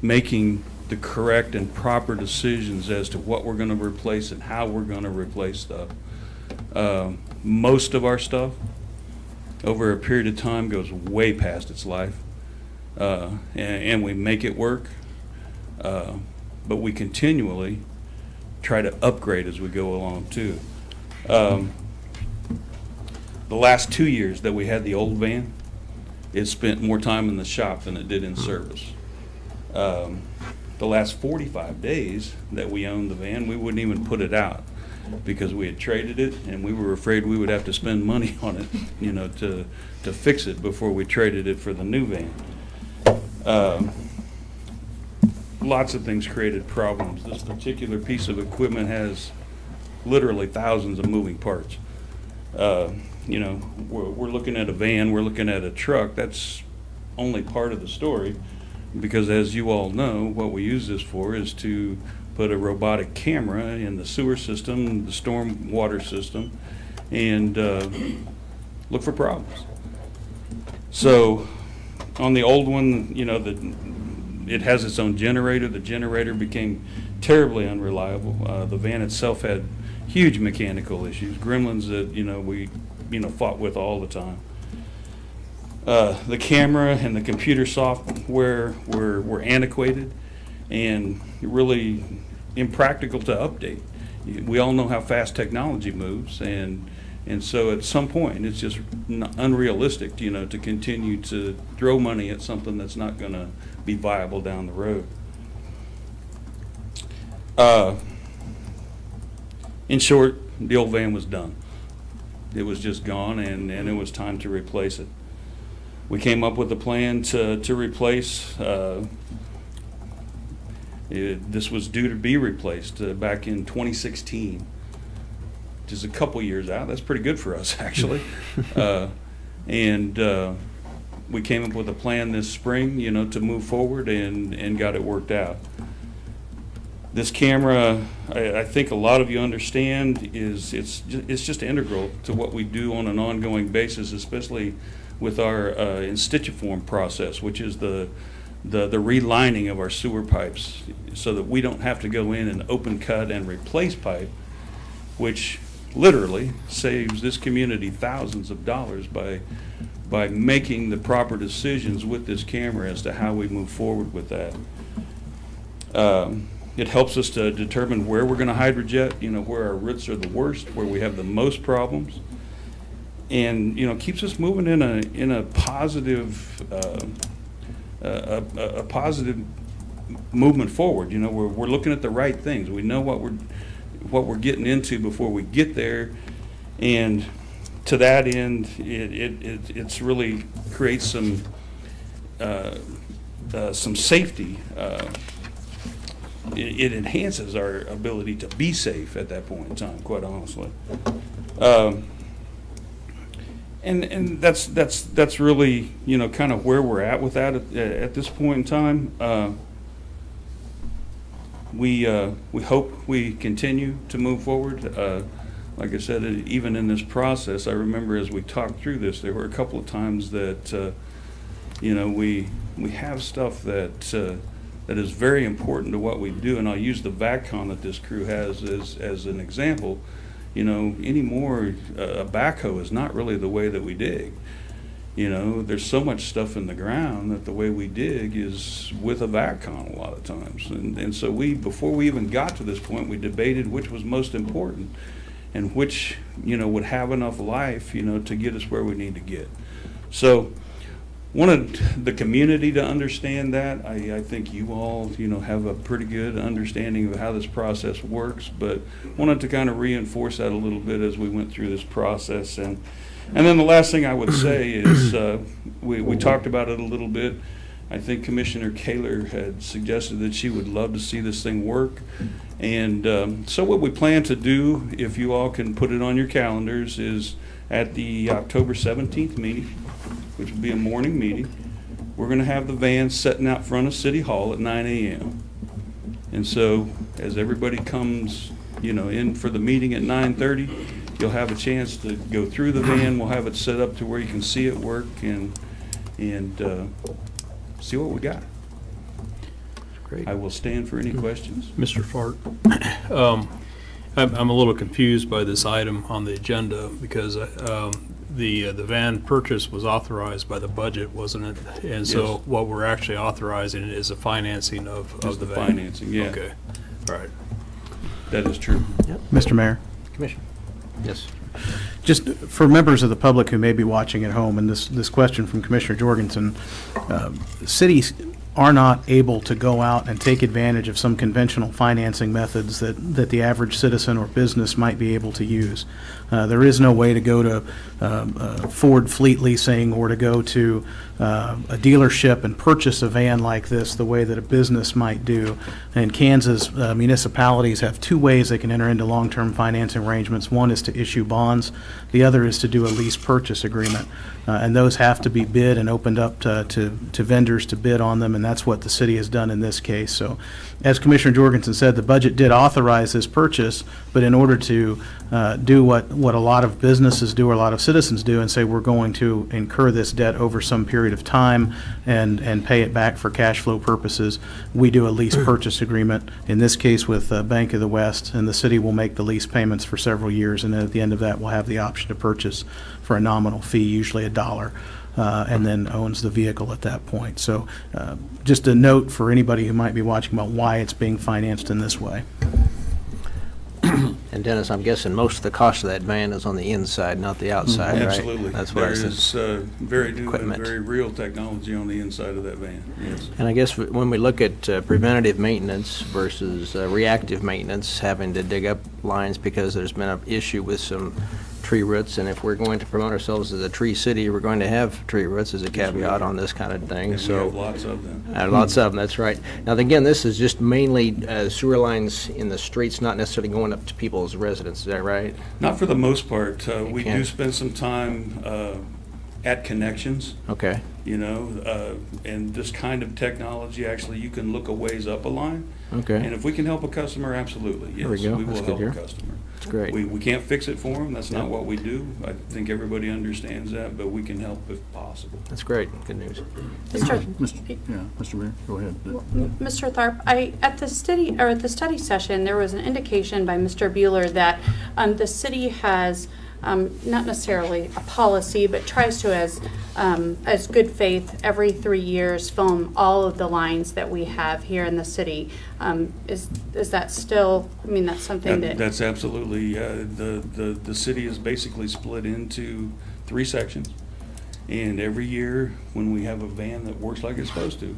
making the correct and proper decisions as to what we're going to replace and how we're going to replace stuff. Most of our stuff over a period of time goes way past its life, and we make it work, but we continually try to upgrade as we go along too. The last 2 years that we had the old van, it spent more time in the shop than it did in service. The last 45 days that we owned the van, we wouldn't even put it out because we had traded it, and we were afraid we would have to spend money on it, to fix it before we traded it for the new van. Lots of things created problems. This particular piece of equipment has literally thousands of moving parts. We're looking at a van, we're looking at a truck. That's only part of the story, because as you all know, what we use this for is to put a robotic camera in the sewer system, the storm water system, and look for problems. So on the old one, it has its own generator. The generator became terribly unreliable. The van itself had huge mechanical issues, gremlins that we fought with all the time. The camera and the computer software were antiquated and really impractical to update. We all know how fast technology moves, and so at some point it's just unrealistic, to continue to throw money at something that's not going to be viable down the road. In short, the old van was done. It was just gone, and it was time to replace it. We came up with a plan to replace. This was due to be replaced back in 2016, which is a couple years out. That's pretty good for us, actually. And we came up with a plan this spring, to move forward and got it worked out. This camera, I think a lot of you understand, it's just integral to what we do on an ongoing basis, especially with our institutiform process, which is the relining of our sewer pipes, so that we don't have to go in and open cut and replace pipe, which literally saves this community thousands of dollars by making the proper decisions with this camera as to how we move forward with that. It helps us to determine where we're going to hydrojet, where our roots are the worst, where we have the most problems, and keeps us moving in a positive a positive movement forward. We're looking at the right things. We know what we're getting into before we get there, and to that end, it's really creates some safety. It enhances our ability to be safe at that point in time, quite honestly. And that's really kind of where we're at with that at this point in time. We hope we continue to move forward. Like I said, even in this process, I remember as we talked through this, there were a couple of times that we have stuff that is very important to what we do, and I'll use the VACCON that this crew has as an example. Anymore, a backhoe is not really the way that we dig. There's so much stuff in the ground that the way we dig is with a VACCON a lot of times. And so before we even got to this point, we debated which was most important and which, would have enough life, to get us where we need to get. So wanted the community to understand that. I think you all, have a pretty good understanding of how this process works, but wanted to kind of reinforce that a little bit as we went through this process. And then the last thing I would say is we talked about it a little bit. I think Commissioner Kaler had suggested that she would love to see this thing work. And so what we plan to do, if you all can put it on your calendars, is at the October 17th meeting, which will be a morning meeting, we're going to have the van sitting out front of City Hall at 9 a.m. And so as everybody comes, in for the meeting at 9:30, you'll have a chance to go through the van. We'll have it set up to where you can see it work and see what we got. Great. I will stand for any questions. Mr. Fart, I'm a little confused by this item on the agenda because the van purchase was authorized by the budget, wasn't it? And so Yes. what we're actually authorizing is the financing of Just the the van. financing, yeah. Okay, all right. That is true. Mr. Mayor, Commissioner? Yes. just for members of the public who may be watching at home, and this question from Commissioner Jorgensen, cities are not able to go out and take advantage of some conventional financing methods that the average citizen or business might be able to use. There is no way to go to Ford fleet leasing or to go to a dealership and purchase a van like this the way that a business might do. And Kansas municipalities have two ways they can enter into long-term financing arrangements. One is to issue bonds. The other is to do a lease purchase agreement. And those have to be bid and opened up to vendors to bid on them, and that's what the city has done in this case. So, as Commissioner Jorgensen said, the budget did authorize this purchase, but in order to do what a lot of businesses do or a lot of citizens do and say we're going to incur this debt over some period of time and pay it back for cash flow purposes, we do a lease purchase agreement, in this case with Bank of the West, and the city will make the lease payments for several years, and then at the end of that we'll have the option to purchase for a nominal fee, usually $1, and then owns the vehicle at that point. So just a note for anybody who might be watching about why it's being financed in this way. And Dennis, I'm guessing most of the cost of that van is on the inside, not the outside, right? Absolutely. That's what I There said. is very new and Equipment. very real technology on the inside of that van, yes. And I guess when we look at preventative maintenance versus reactive maintenance, having to dig up lines because there's been an issue with some tree roots, and if we're going to promote ourselves as a tree city, we're going to have tree roots as a caveat on this kind of thing. And we So have lots of them. lots of them, that's right. Now, again, this is just mainly sewer lines in the streets, not necessarily going up to people's residences, is that right? Not for the most part. We do can't. spend some time at connections, Okay, and this kind of technology, actually, you can look a ways up a line. And okay, if we can help a customer, absolutely, yes. There we go. We will That's good help to a hear. customer. that's great. We can't fix it for them. That's not Yeah. what we do. I think everybody understands that, but we can help if possible. That's great, good news. Mr. Mayor, go ahead. Mr. Tharp, at the study session, there was an indication by Mr. Bueller that the city has not necessarily a policy, but tries to, as good faith, every 3 years film all of the lines that we have here in the city. Is that still? I mean, that's something that. That's absolutely. The city is basically split into 3 sections. And every year, when we have a van that works like it's supposed to,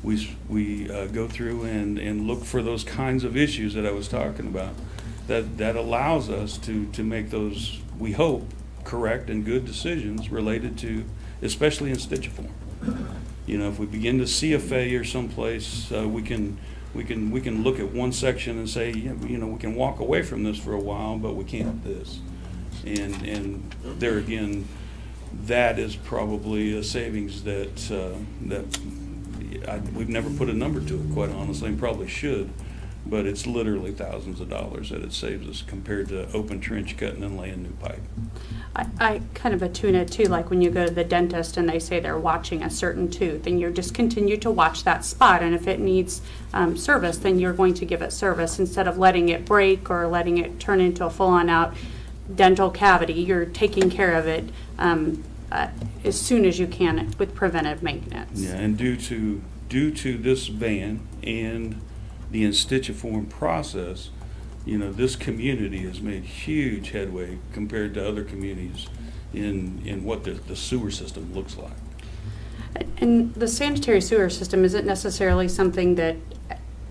we go through and look for those kinds of issues that I was talking about. That allows us to make those, we hope, correct and good decisions related to, especially in stitchiform. If we begin to see a failure someplace, we can look at one section and say, we can walk away from this for a while, but we can't this. And there again, that is probably a savings that we've never put a number to it, quite honestly, and probably should. But it's literally thousands of dollars that it saves us compared to open trench cutting and laying new pipe. I kind of attune it too, like when you go to the dentist and they say they're watching a certain tooth, and you just continue to watch that spot, and if it needs service, then you're going to give it service instead of letting it break or letting it turn into a full-on out dental cavity. You're taking care of it as soon as you can with preventive maintenance. Yeah, and due to this van and the in-stitchiform process, this community has made huge headway compared to other communities in what the sewer system looks like. And the sanitary sewer system isn't necessarily something that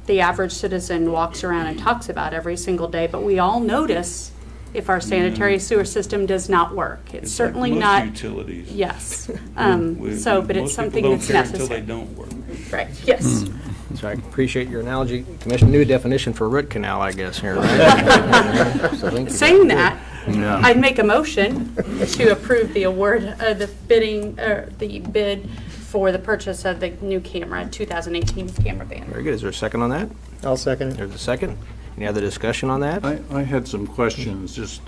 the average citizen walks around and talks about every single day, but we all notice if our sanitary sewer system does not work. It's like certainly most not. utilities. Yes. Most But people it's something don't that's care until necessary. they don't work. Right, yes. So I appreciate your analogy. Commissioner, new definition for root canal, I guess, here, right? So thank you. Saying that, Yeah. I'd make a motion to approve the award, the bid for the purchase of the new camera, 2018 camera van. Very good. Is there a second on that? I'll second it. There's a second. Any other discussion on that? I had some questions, just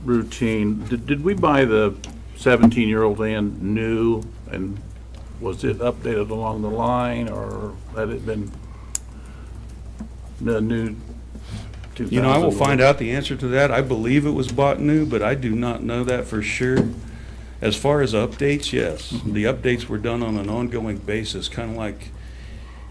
routine. Did we buy the 17-year-old van new, and was it updated along the line, or had it been the new 2000? You know, I will find out the answer to that. I believe it was bought new, but I do not know that for sure. As far as updates, yes. The updates were done on an ongoing basis, kind of like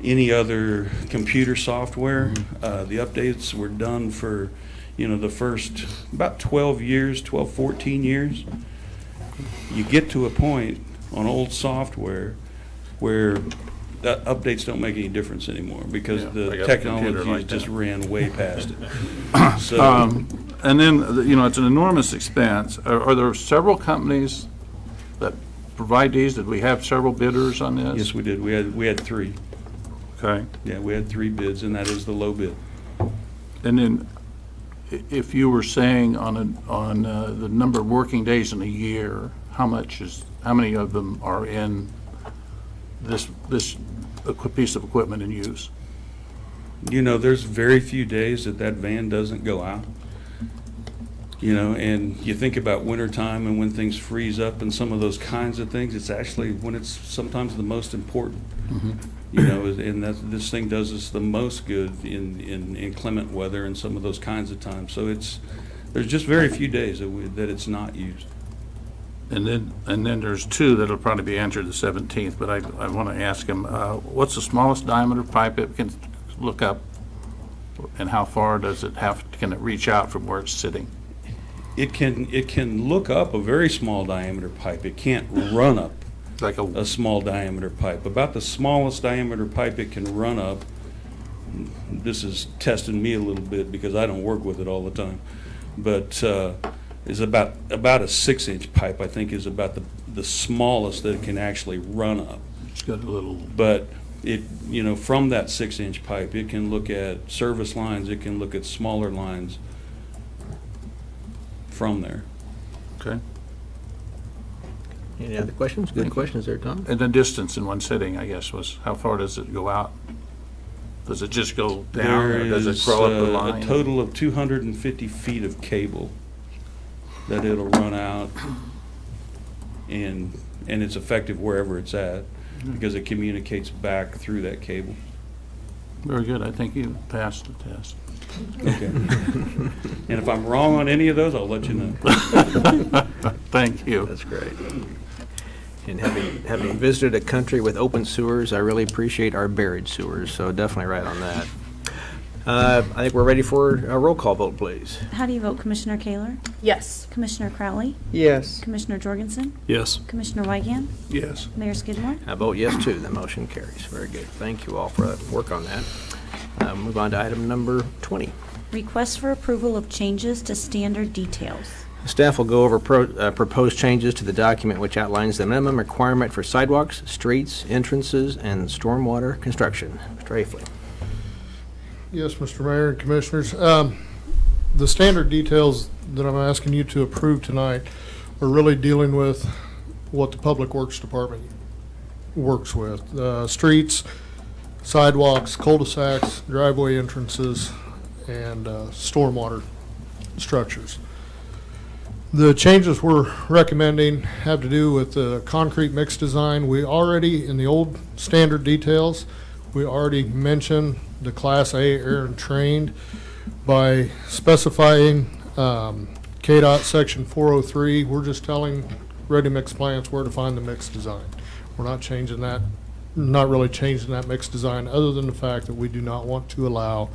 any other computer software. The updates were done for, the first about 12 years, 12, 14 years. You get to a point on old software where that updates don't make any difference anymore because Yeah, I the got a computer technology like just that. ran way past it. So, And then, it's an enormous expense. Are there several companies that provide these? Did we have several bidders on this? yes, we did. We had three. Okay. Yeah, we had three bids, and that is the low bid. And then, if you were saying on the number of working days in a year, how many of them are in this piece of equipment in use? There's very few days that van doesn't go out. And you think about wintertime and when things freeze up and some of those kinds of things, it's actually when it's sometimes the most important. And this thing does us the most good in inclement weather and some of those kinds of times. So there's just very few days that it's not used. And then there's two that'll probably be answered the 17th, but I want to ask him, what's the smallest diameter pipe it can look up, and how far can it reach out from where it's sitting? It can look up a very small diameter pipe. It can't run up Like a small diameter pipe. About the smallest diameter pipe it can run up, this is testing me a little bit because I don't work with it all the time, but is about a 6-inch pipe, I think, is about the smallest that it can actually run up. It's got a little... But it, from that 6-inch pipe, it can look at service lines, it can look at smaller lines from there. Okay. Any other questions? Good questions there, Tom. And the distance in one sitting, I guess, was how far does it go out? Does it just go down, There or does it is crawl up the line? a total of 250 feet of cable that it'll run out, and it's effective wherever it's at because it communicates back through that cable. Very good. I think you passed the test. Okay. And if I'm wrong on any of those, I'll let you know. Thank you. That's great. And having visited a country with open sewers, I really appreciate our buried sewers, so definitely right on that. I think we're ready for a roll call vote, please. How do you vote, Commissioner Kaler? Yes. Commissioner Crowley? Yes. Commissioner Jorgensen? Yes. Commissioner Weigand? Yes. Mayor Skidmore? I vote yes, too. The motion carries. Very good. Thank you all for that work on that. Move on to item number 20. Request for approval of changes to standard details. Staff will go over proposed changes to the document which outlines the minimum requirement for sidewalks, streets, entrances, and stormwater construction. Mr. Afley. Yes, Mr. Mayor and Commissioners. The standard details that I'm asking you to approve tonight are really dealing with what the Public Works Department works with. Streets, sidewalks, cul-de-sacs, driveway entrances, and stormwater structures. The changes we're recommending have to do with the concrete mix design. We already, in the old standard details, we already mentioned the Class A air and trained by specifying KDOT Section 403. We're just telling ready mix plants where to find the mix design. We're not changing that, not really changing that mix design, other than the fact that we do not want to allow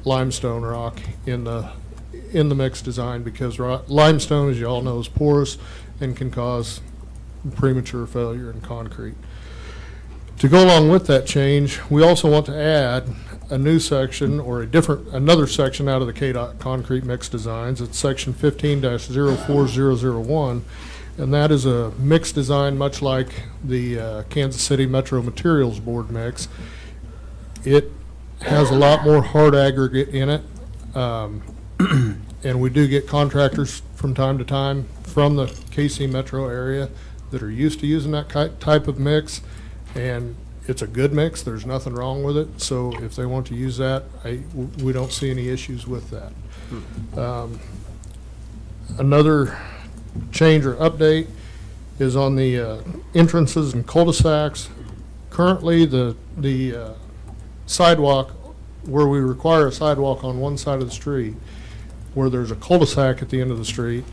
limestone rock in the mix design, because limestone, as you all know, is porous and can cause premature failure in concrete. To go along with that change, we also want to add a new section or another section out of the KDOT concrete mix designs. It's section 15-04001, and that is a mix design much like the Kansas City Metro Materials Board mix. It has a lot more hard aggregate in it, and we do get contractors from time to time from the KC Metro area that are used to using that type of mix, and it's a good mix. There's nothing wrong with it. So if they want to use that, we don't see any issues with that. Another change or update is on the entrances and cul-de-sacs. Currently, the sidewalk, where we require a sidewalk on one side of the street, where there's a cul-de-sac at the end of the street,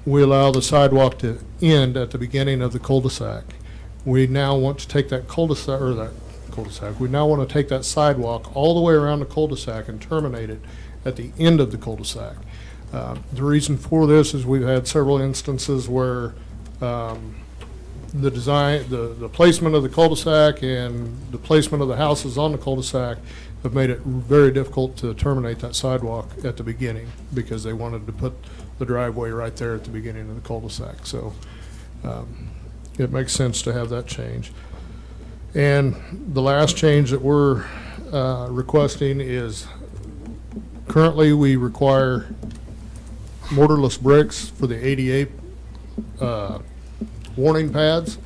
we allow the sidewalk to end at the beginning of the cul-de-sac. We now want to take that we now want to take that sidewalk all the way around the cul-de-sac and terminate it at the end of the cul-de-sac. The reason for this is we've had several instances where the placement of the cul-de-sac and the placement of the houses on the cul-de-sac have made it very difficult to terminate that sidewalk at the beginning because they wanted to put the driveway right there at the beginning of the cul-de-sac. So it makes sense to have that change. And the last change that we're requesting is currently we require mortarless bricks for the ADA warning pads,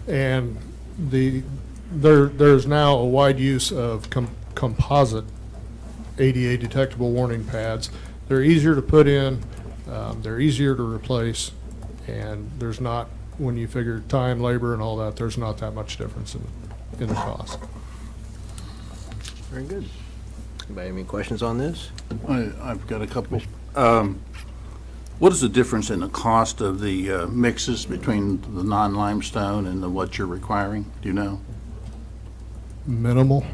and there's now a wide use of composite ADA detectable warning pads. They're easier to put in, they're easier to replace, and there's not, when you figure time, labor, and all that, there's not that much difference in the cost. Very good. Anybody have any questions on this? I've got a couple. What is the difference in the cost of the mixes between the non-limestone and what you're requiring? Do you know? Minimal.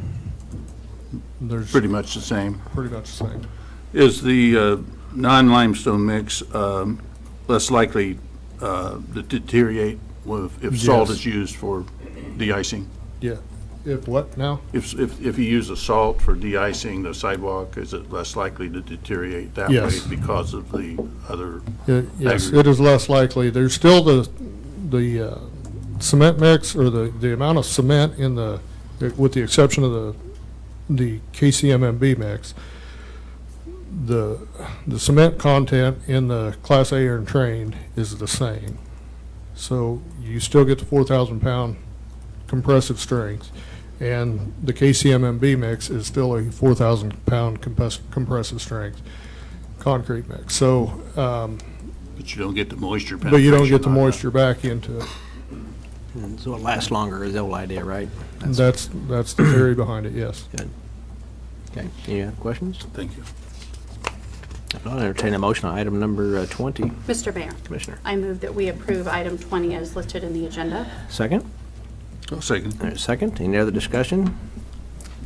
There's pretty much the same. Pretty much the same. Is the non-limestone mix less likely to deteriorate if salt is used for de-icing? Yeah. If what now? If you use the salt for de-icing the sidewalk, is it less likely to deteriorate that way because of the other? Yes, it is less likely. There's still the cement mix, or the amount of cement in with the exception of the KCMMB mix. The cement content in the Class A and trained is the same. So you still get the 4,000 pound compressive strength, and the KCMMB mix is still a 4,000 pound compressive strength concrete mix. So, but you don't get the moisture penetration. But you don't get the moisture back into it. And so it lasts longer is the whole idea, right? That's the theory behind it. Yes. Good. Okay. Any other questions? Thank you. If not, I'll entertain a motion on item number 20. Mr. Mayor. Commissioner. I move that we approve item 20 as listed in the agenda. Second? I'll second. All right, second. Any other discussion?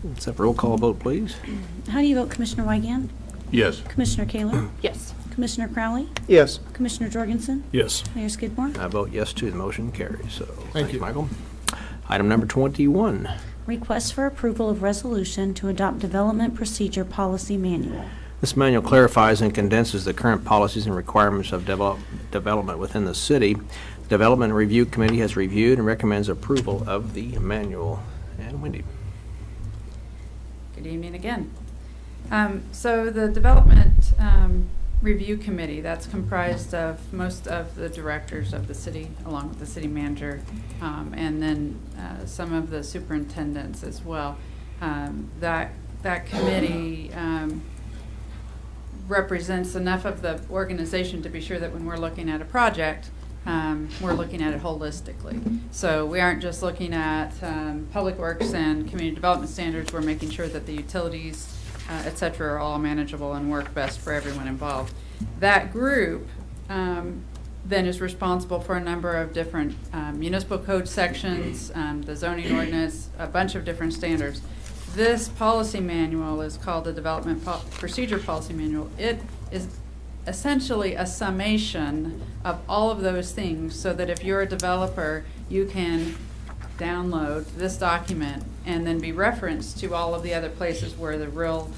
Let's have a roll call vote, please. How do you vote, Commissioner Wygant? Yes. Commissioner Kaler? Yes. Commissioner Crowley? Yes. Commissioner Jorgensen? Yes. Mayor Skidmore? I vote yes too. The motion carries. So Thank you, Michael. Item number 21. Request for approval of resolution to adopt Development Procedure Policy Manual. This manual clarifies and condenses the current policies and requirements of development within the city. The Development Review Committee has reviewed and recommends approval of the manual. And Wendy. Good evening again. So the Development Review Committee, that's comprised of most of the directors of the city, along with the city manager, and then some of the superintendents as well. That committee represents enough of the organization to be sure that when we're looking at a project, we're looking at it holistically. So we aren't just looking at public works and community development standards. We're making sure that the utilities, et cetera, are all manageable and work best for everyone involved. That group then is responsible for a number of different municipal code sections, the zoning ordinance, a bunch of different standards. This policy manual is called the Development Procedure Policy Manual. It is essentially a summation of all of those things so that if you're a developer, you can download this document and then be referenced to all of the other places where the real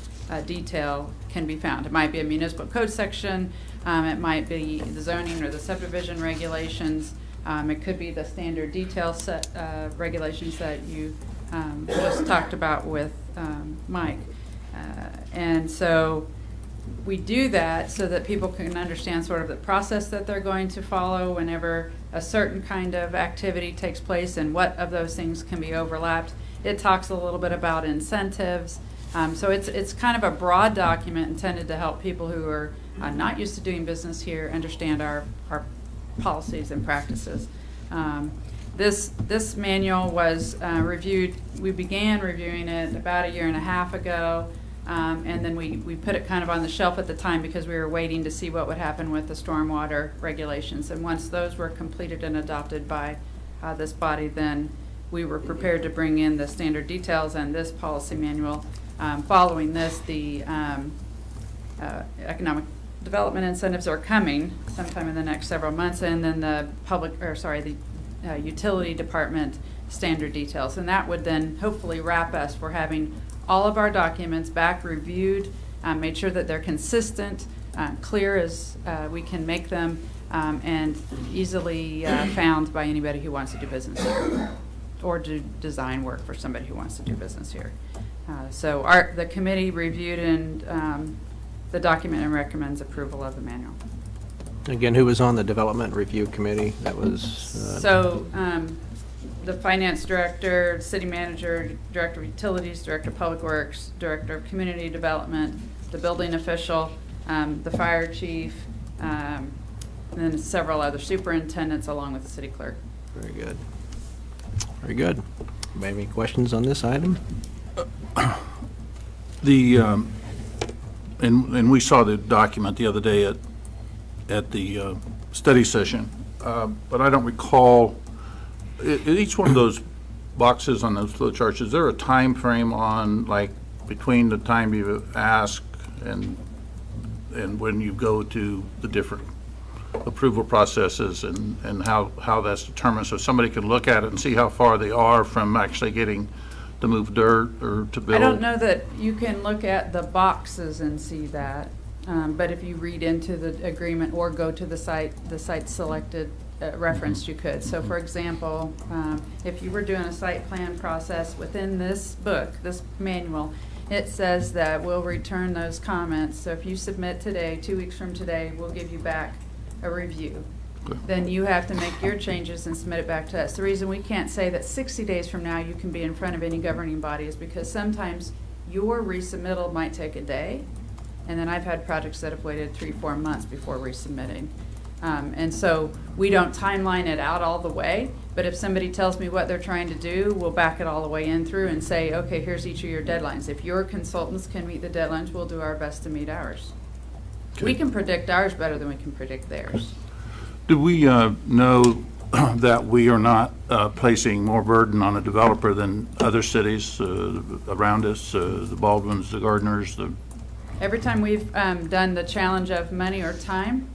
detail can be found. It might be a municipal code section, it might be the zoning or the subdivision regulations, it could be the standard detail set regulations that you just talked about with Mike. And so we do that so that people can understand sort of the process that they're going to follow whenever a certain kind of activity takes place and what of those things can be overlapped. It talks a little bit about incentives. So it's kind of a broad document intended to help people who are not used to doing business here understand our policies and practices. This manual was reviewed, we began reviewing it about 1.5 years ago, and then we put it kind of on the shelf at the time because we were waiting to see what would happen with the stormwater regulations. And once those were completed and adopted by this body, then we were prepared to bring in the standard details and this policy manual. Following this, the economic development incentives are coming sometime in the next several months, and then the utility department standard details. And that would then hopefully wrap us for having all of our documents back reviewed, made sure that they're consistent, clear as we can make them, and easily found by anybody who wants to do business here or do design work for somebody who wants to do business here. So the committee reviewed and the document and recommends approval of the manual. Again, who was on the Development Review Committee? That was... The finance director, city manager, director of utilities, director of public works, director of community development, the building official, the fire chief, and then several other superintendents along with the city clerk. Very good. Very good. Any questions on this item? And we saw the document the other day at the study session, but I don't recall, each one of those boxes on those flow charts, is there a time frame on, like, between the time you ask and when you go to the different approval processes and how that's determined, so somebody could look at it and see how far they are from actually getting to move dirt or to build? I don't know that you can look at the boxes and see that, but if you read into the agreement or go to the site selected referenced, you could. So for example, if you were doing a site plan process within this book, this manual, it says that we'll return those comments. So if you submit today, 2 weeks from today, we'll give you back a review. Then you have to make your changes and submit it back to us. The reason we can't say that 60 days from now you can be in front of any governing body is because sometimes your resubmittal might take a day, and then I've had projects that have waited 3-4 months before resubmitting. And so we don't timeline it out all the way, but if somebody tells me what they're trying to do, we'll back it all the way in through and say, okay, here's each of your deadlines. If your consultants can meet the deadlines, we'll do our best to meet ours. Okay. We can predict ours better than we can predict theirs. Do we know that we are not placing more burden on a developer than other cities around us, the Baldwins, the Gardners? Every time we've done the challenge of money or time,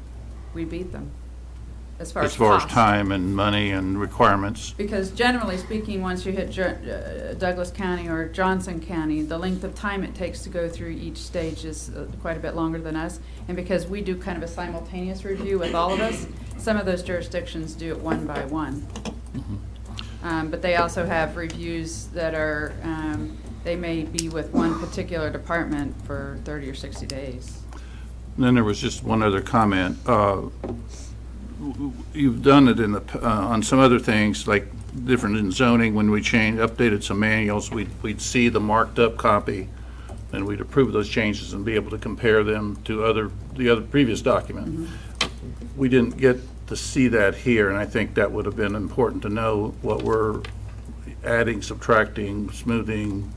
we beat them as far as cost. Time and money and requirements? Because generally speaking, once you hit Douglas County or Johnson County, the length of time it takes to go through each stage is quite a bit longer than us. And because we do kind of a simultaneous review with all of us, some of those jurisdictions do it one by one. Mm-hmm. But they also have reviews that are, they may be with one particular department for 30 or 60 days. And then there was just one other comment. You've done it in on some other things, like different in zoning. When we updated some manuals, we'd see the marked up copy, and we'd approve those changes and be able to compare them to the other previous document. Mm-hmm. We didn't get to see that here, and I think that would have been important to know what we're adding, subtracting, smoothing,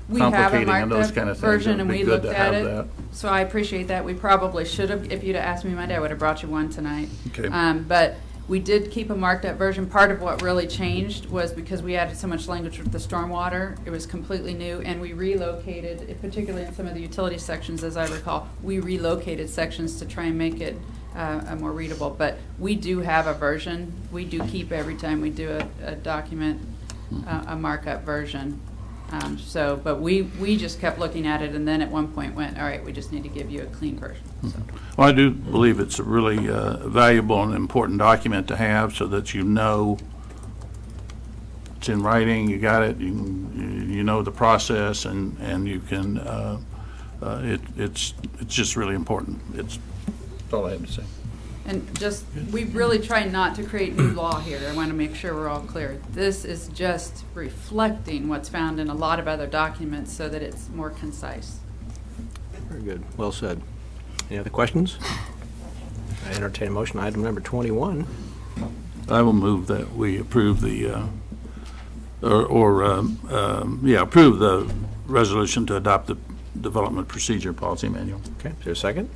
we have a complicating, marked and those up kind of things. version, and we looked at it. That. So I appreciate that. We probably should have, if you'd have asked me Monday, I would have brought you one tonight. Okay. But we did keep a marked up version. Part of what really changed was because we added so much language with the stormwater. It was completely new, and we relocated, particularly in some of the utility sections, as I recall, we relocated sections to try and make it more readable. But we do have a version. We do keep every time we do a document a markup version. But we just kept looking at it, and then at one point went, all right, we just need to give you a clean version. So. Well, I do believe it's a really valuable and important document to have so that you know it's in writing, you got it, you know the process, and you can, it's just really important. That's all I have to say. And just, we really try not to create new law here. I want to make sure we're all clear. This is just reflecting what's found in a lot of other documents so that it's more concise. Very good. Well said. Any other questions? I entertain a motion, item number 21. I will move that we approve the, approve the resolution to adopt the Development Procedure Policy Manual. Okay, is there a second?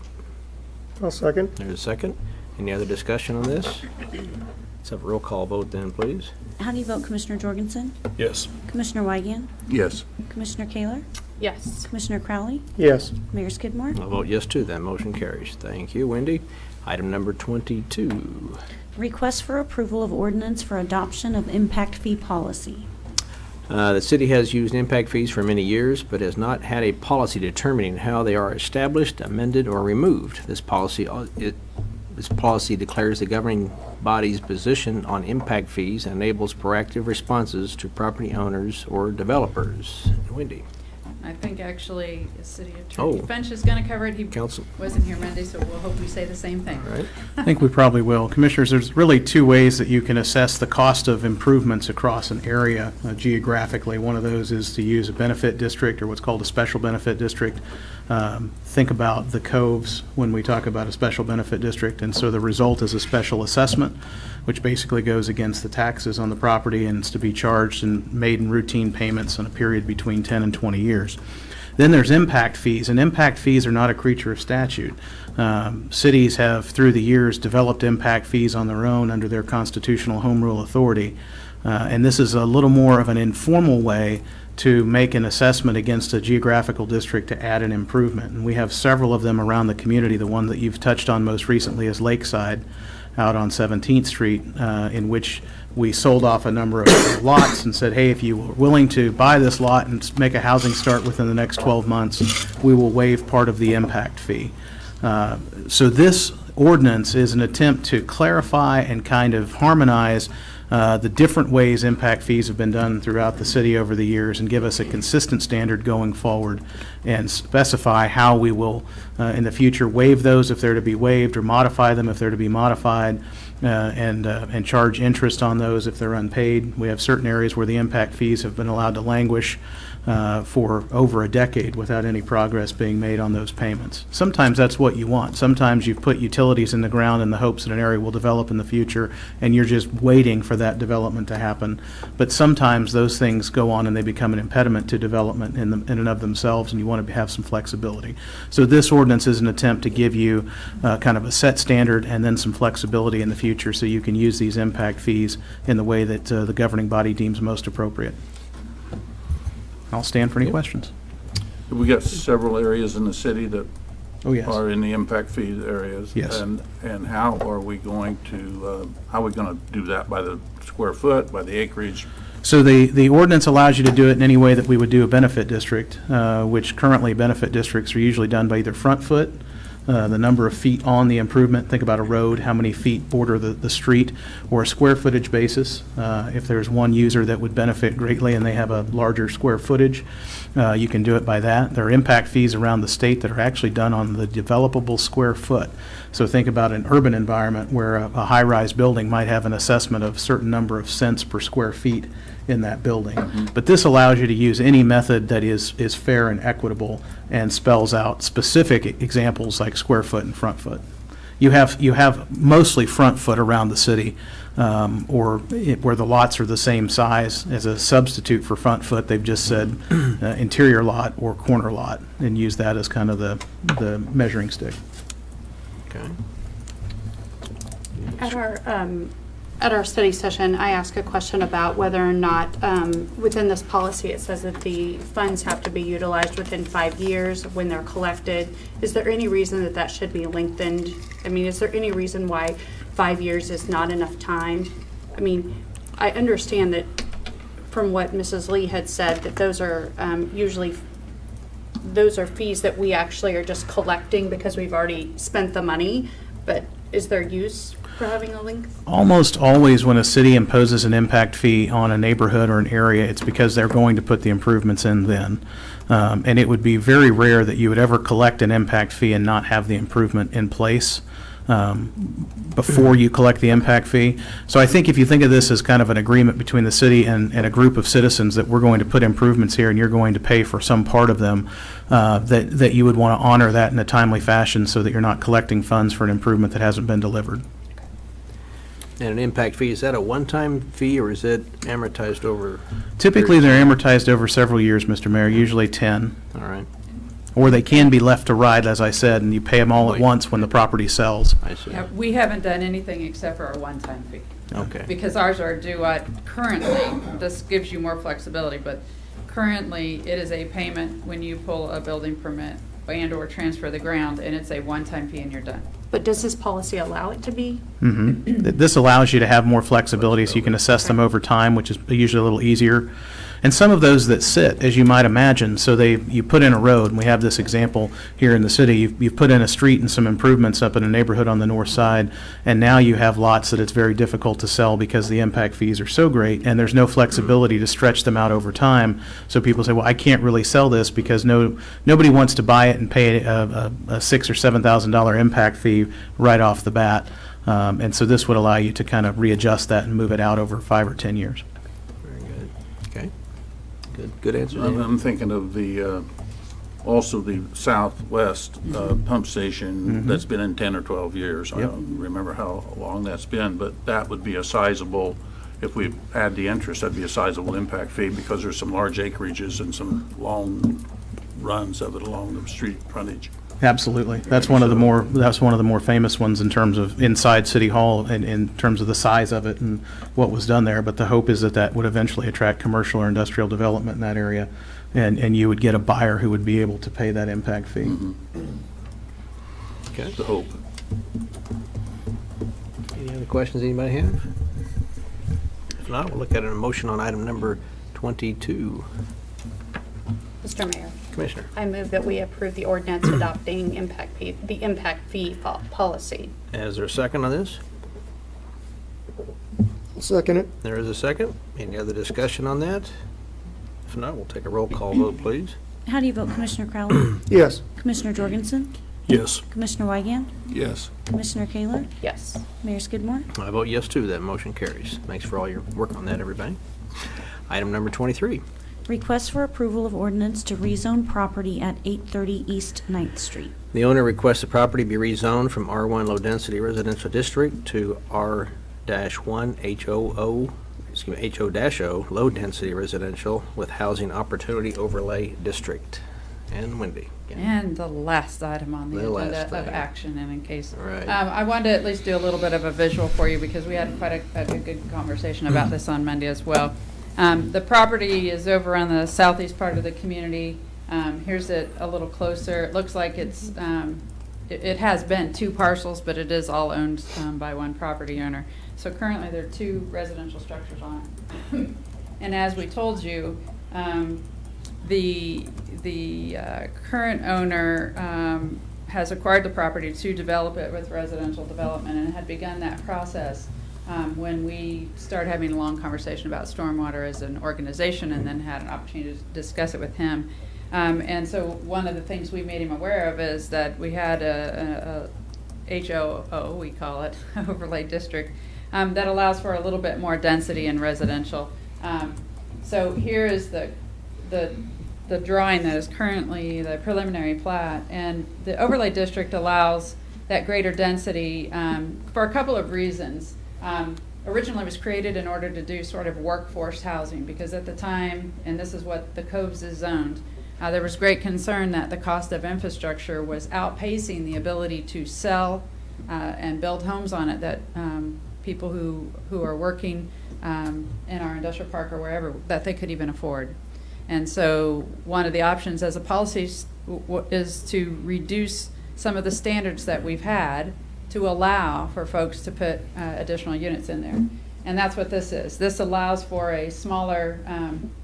I'll second. There's a second. Any other discussion on this? Let's have a roll call vote then, please. How do you vote, Commissioner Jorgensen? Yes. Commissioner Weigand? Yes. Commissioner Kaler? Yes. Commissioner Crowley? Yes. Mayor Skidmore? I'll vote yes too, that motion carries. Thank you, Wendy. Item number 22. Request for approval of ordinance for adoption of impact fee policy. The city has used impact fees for many years, but has not had a policy determining how they are established, amended, or removed. This policy declares the governing body's position on impact fees and enables proactive responses to property owners or developers. Wendy. I think actually City Attorney Oh. Finch is going to cover it. He Council. wasn't here Monday, so we'll hope we say the same thing. Right. I think we probably will. Commissioners, there's really two ways that you can assess the cost of improvements across an area geographically. One of those is to use a benefit district or what's called a special benefit district. Think about the coves when we talk about a special benefit district, and so the result is a special assessment, which basically goes against the taxes on the property and is to be charged and made in routine payments in a period between 10 and 20 years. Then there's impact fees, and impact fees are not a creature of statute. Cities have, through the years, developed impact fees on their own under their constitutional home rule authority, and this is a little more of an informal way to make an assessment against a geographical district to add an improvement. And we have several of them around the community. The one that you've touched on most recently is Lakeside out on 17th Street, in which we sold off a number of lots and said, hey, if you were willing to buy this lot and make a housing start within the next 12 months, we will waive part of the impact fee. So this ordinance is an attempt to clarify and kind of harmonize the different ways impact fees have been done throughout the city over the years and give us a consistent standard going forward and specify how we will in the future waive those if they're to be waived or modify them if they're to be modified and charge interest on those if they're unpaid. We have certain areas where the impact fees have been allowed to languish for over a decade without any progress being made on those payments. Sometimes that's what you want. Sometimes you've put utilities in the ground in the hopes that an area will develop in the future and you're just waiting for that development to happen. But sometimes those things go on and they become an impediment to development in and of themselves, and you want to have some flexibility. So this ordinance is an attempt to give you kind of a set standard and then some flexibility in the future so you can use these impact fees in the way that the governing body deems most appropriate. I'll stand for any questions. We got several areas in the city that Oh, yes. are in the impact fee areas. Yes. And how are we going to do that? By the square foot, by the acreage? So the ordinance allows you to do it in any way that we would do a benefit district, which currently benefit districts are usually done by either front foot, the number of feet on the improvement, think about a road, how many feet border the street, or a square footage basis. If there's one user that would benefit greatly and they have a larger square footage, you can do it by that. There are impact fees around the state that are actually done on the developable square foot. So think about an urban environment where a high-rise building might have an assessment of a certain number of cents per square feet in that building. But this allows you to use any method that is fair and equitable and spells out specific examples like square foot and front foot. You have mostly front foot around the city, or where the lots are the same size. As a substitute for front foot, they've just said interior lot or corner lot and use that as kind of the measuring stick. Okay. At our study session, I asked a question about whether or not, within this policy, it says that the funds have to be utilized within 5 years when they're collected. Is there any reason that that should be lengthened? I mean, is there any reason why 5 years is not enough time? I mean, I understand that from what Mrs. Lee had said, that those are usually, those are fees that we actually are just collecting because we've already spent the money, but is there use for having a link? Almost always when a city imposes an impact fee on a neighborhood or an area, it's because they're going to put the improvements in then. And it would be very rare that you would ever collect an impact fee and not have the improvement in place before you collect the impact fee. So I think if you think of this as kind of an agreement between the city and a group of citizens that we're going to put improvements here and you're going to pay for some part of them, that you would want to honor that in a timely fashion so that you're not collecting funds for an improvement that hasn't been delivered. And an impact fee, is that a one-time fee or is it amortized over? Typically, they're amortized over several years, Mr. Mayor, usually 10. All right, Or they can be left to ride, as I said, and you pay them all at Right. once when the property sells. I see. Yeah, we haven't done anything except for a one-time fee. Okay. Because ours are due at, currently, this gives you more flexibility, but currently, it is a payment when you pull a building permit and/or transfer the ground, and it's a one-time fee and you're done. But does this policy allow it to be? This allows you to have more flexibility so you can assess them over time, which is usually a little easier. And some of those that sit, as you might imagine, so you put in a road, and we have this example here in the city, you've put in a street and some improvements up in a neighborhood on the north side, and now you have lots that it's very difficult to sell because the impact fees are so great, and there's no flexibility to stretch them out over time. So people say, well, I can't really sell this because nobody wants to buy it and pay a $6,000 or $7,000 impact fee right off the bat. And so this would allow you to kind of readjust that and move it out over 5 or 10 years. Very good. Okay. Good answer. I'm thinking of the, also the Southwest pump station that's been in 10 or 12 years. I don't remember how long that's been, but that would be a sizable, if we add the interest, that'd be a sizable impact fee because there's some large acreages and some long runs of it along the street frontage. Absolutely. That's one of the more famous ones in terms of inside City Hall and in terms of the size of it and what was done there. But the hope is that that would eventually attract commercial or industrial development in that area, and you would get a buyer who would be able to pay that impact fee. Okay. The hope. Any other questions anybody have? If not, we'll look at a motion on item number 22. Mr. Mayor, Commissioner. I move that we approve the ordinance adopting the impact fee policy. Is there a second on this? Second it. There is a second. Any other discussion on that? If not, we'll take a roll call vote, please. How do you vote, Commissioner Crowley? Yes. Commissioner Jorgensen? Yes. Commissioner Wygant? Yes. Commissioner Kaler? Yes. Mayor Skidmore? I vote yes, too. That motion carries. Thanks for all your work on that, everybody. Item number 23. Request for approval of ordinance to rezone property at 830 East 9th Street. The owner requests the property be rezoned from R1 Low Density Residential District to R-1 HO-O Low Density Residential with Housing Opportunity Overlay District. And Wendy. And the last item on the The last agenda of thing. action, and in case. Right. I wanted to at least do a little bit of a visual for you because we had quite a good conversation about this on Monday as well. The property is over on the southeast part of the community. Here's it a little closer. It looks like it has been 2 parcels, but it is all owned by one property owner. So currently there are 2 residential structures on it. And as we told you, the current owner has acquired the property to develop it with residential development and had begun that process when we started having a long conversation about stormwater as an organization and then had an opportunity to discuss it with him. And so one of the things we made him aware of is that we had a HOO, we call it, overlay district, that allows for a little bit more density in residential. So here is the drawing that is currently the preliminary plat, and the overlay district allows that greater density for a couple of reasons. Originally it was created in order to do sort of workforce housing because at the time, and this is what the Coves is zoned, there was great concern that the cost of infrastructure was outpacing the ability to sell and build homes on it that people who are working in our industrial park or wherever, that they could even afford. And so one of the options as a policy is to reduce some of the standards that we've had to allow for folks to put additional units in there. And that's what this is. This allows for a smaller,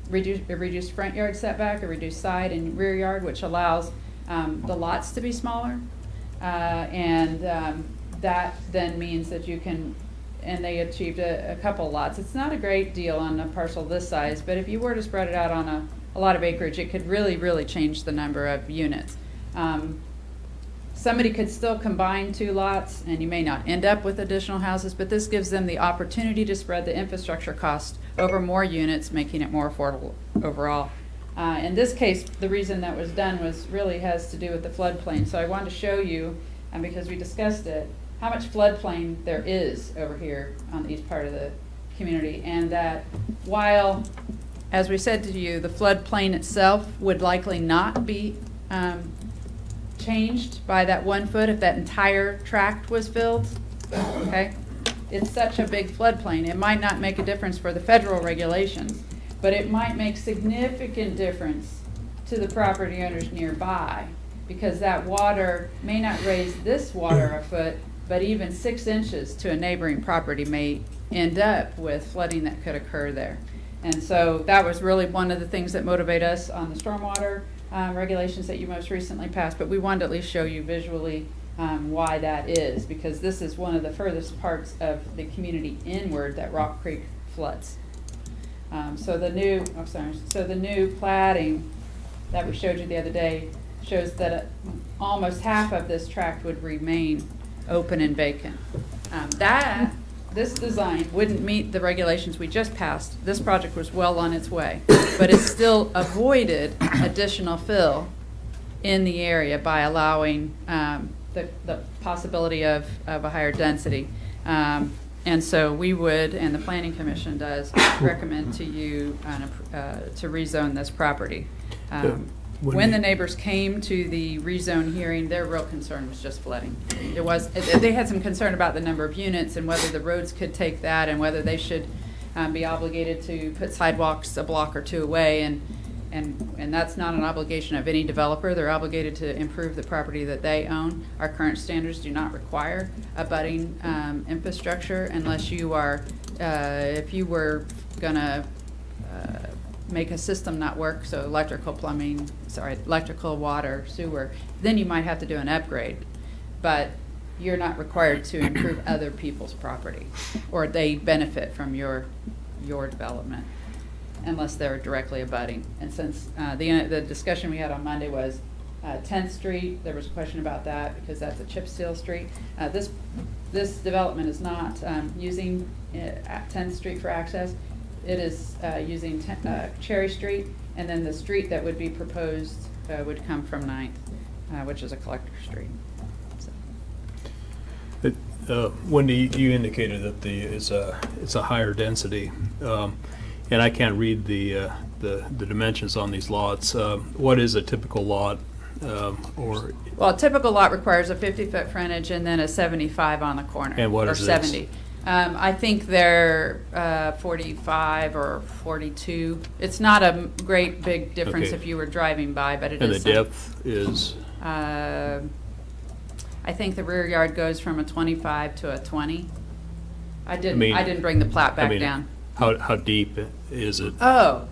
reduced front yard setback, a reduced side and rear yard, which allows the lots to be smaller. That then means that you can, and they achieved a couple lots. It's not a great deal on a parcel this size, but if you were to spread it out on a lot of acreage, it could really, really change the number of units. Somebody could still combine 2 lots, and you may not end up with additional houses, but this gives them the opportunity to spread the infrastructure cost over more units, making it more affordable overall. In this case, the reason that was done really has to do with the floodplain. So I wanted to show you, and because we discussed it, how much floodplain there is over here on the east part of the community, and that while, as we said to you, the floodplain itself would likely not be changed by that 1 foot if that entire tract was filled, okay? It's such a big floodplain, it might not make a difference for the federal regulations, but it might make significant difference to the property owners nearby, because that water may not raise this water a foot, but even 6 inches to a neighboring property may end up with flooding that could occur there. And so that was really one of the things that motivate us on the stormwater regulations that you most recently passed, but we wanted to at least show you visually why that is, because this is one of the furthest parts of the community inward that Rock Creek floods. So the new platting that we showed you the other day shows that almost half of this tract would remain open and vacant. This design wouldn't meet the regulations we just passed. This project was well on its way, but it still avoided additional fill in the area by allowing the possibility of a higher density. And so we would, and the Planning Commission does, recommend to you to rezone this property. When the neighbors came to the rezone hearing, their real concern was just flooding. They had some concern about the number of units and whether the roads could take that, and whether they should be obligated to put sidewalks a block or 2 away. And that's not an obligation of any developer. They're obligated to improve the property that they own. Our current standards do not require abutting infrastructure unless you are, if you were gonna make a system not work, so electrical, water, sewer, then you might have to do an upgrade. But you're not required to improve other people's property, or they benefit from your development, unless they're directly abutting. And since the discussion we had on Monday was 10th Street, there was a question about that because that's a chip seal street. This development is not using 10th Street for access. It is using Cherry Street, and then the street that would be proposed would come from 9th, which is a collector street. So. Wendy, you indicated that it's a higher density, and I can't read the dimensions on these lots. What is a typical lot? Well, a typical lot requires a 50-foot frontage and then a 75 on the corner. And what or is 70. This? I think they're 45 or 42. It's not a great big difference if you were driving by, but it is. And the depth is? I think the rear yard goes from a 25 to a 20. I didn't bring the plat back down. How deep is it? Oh,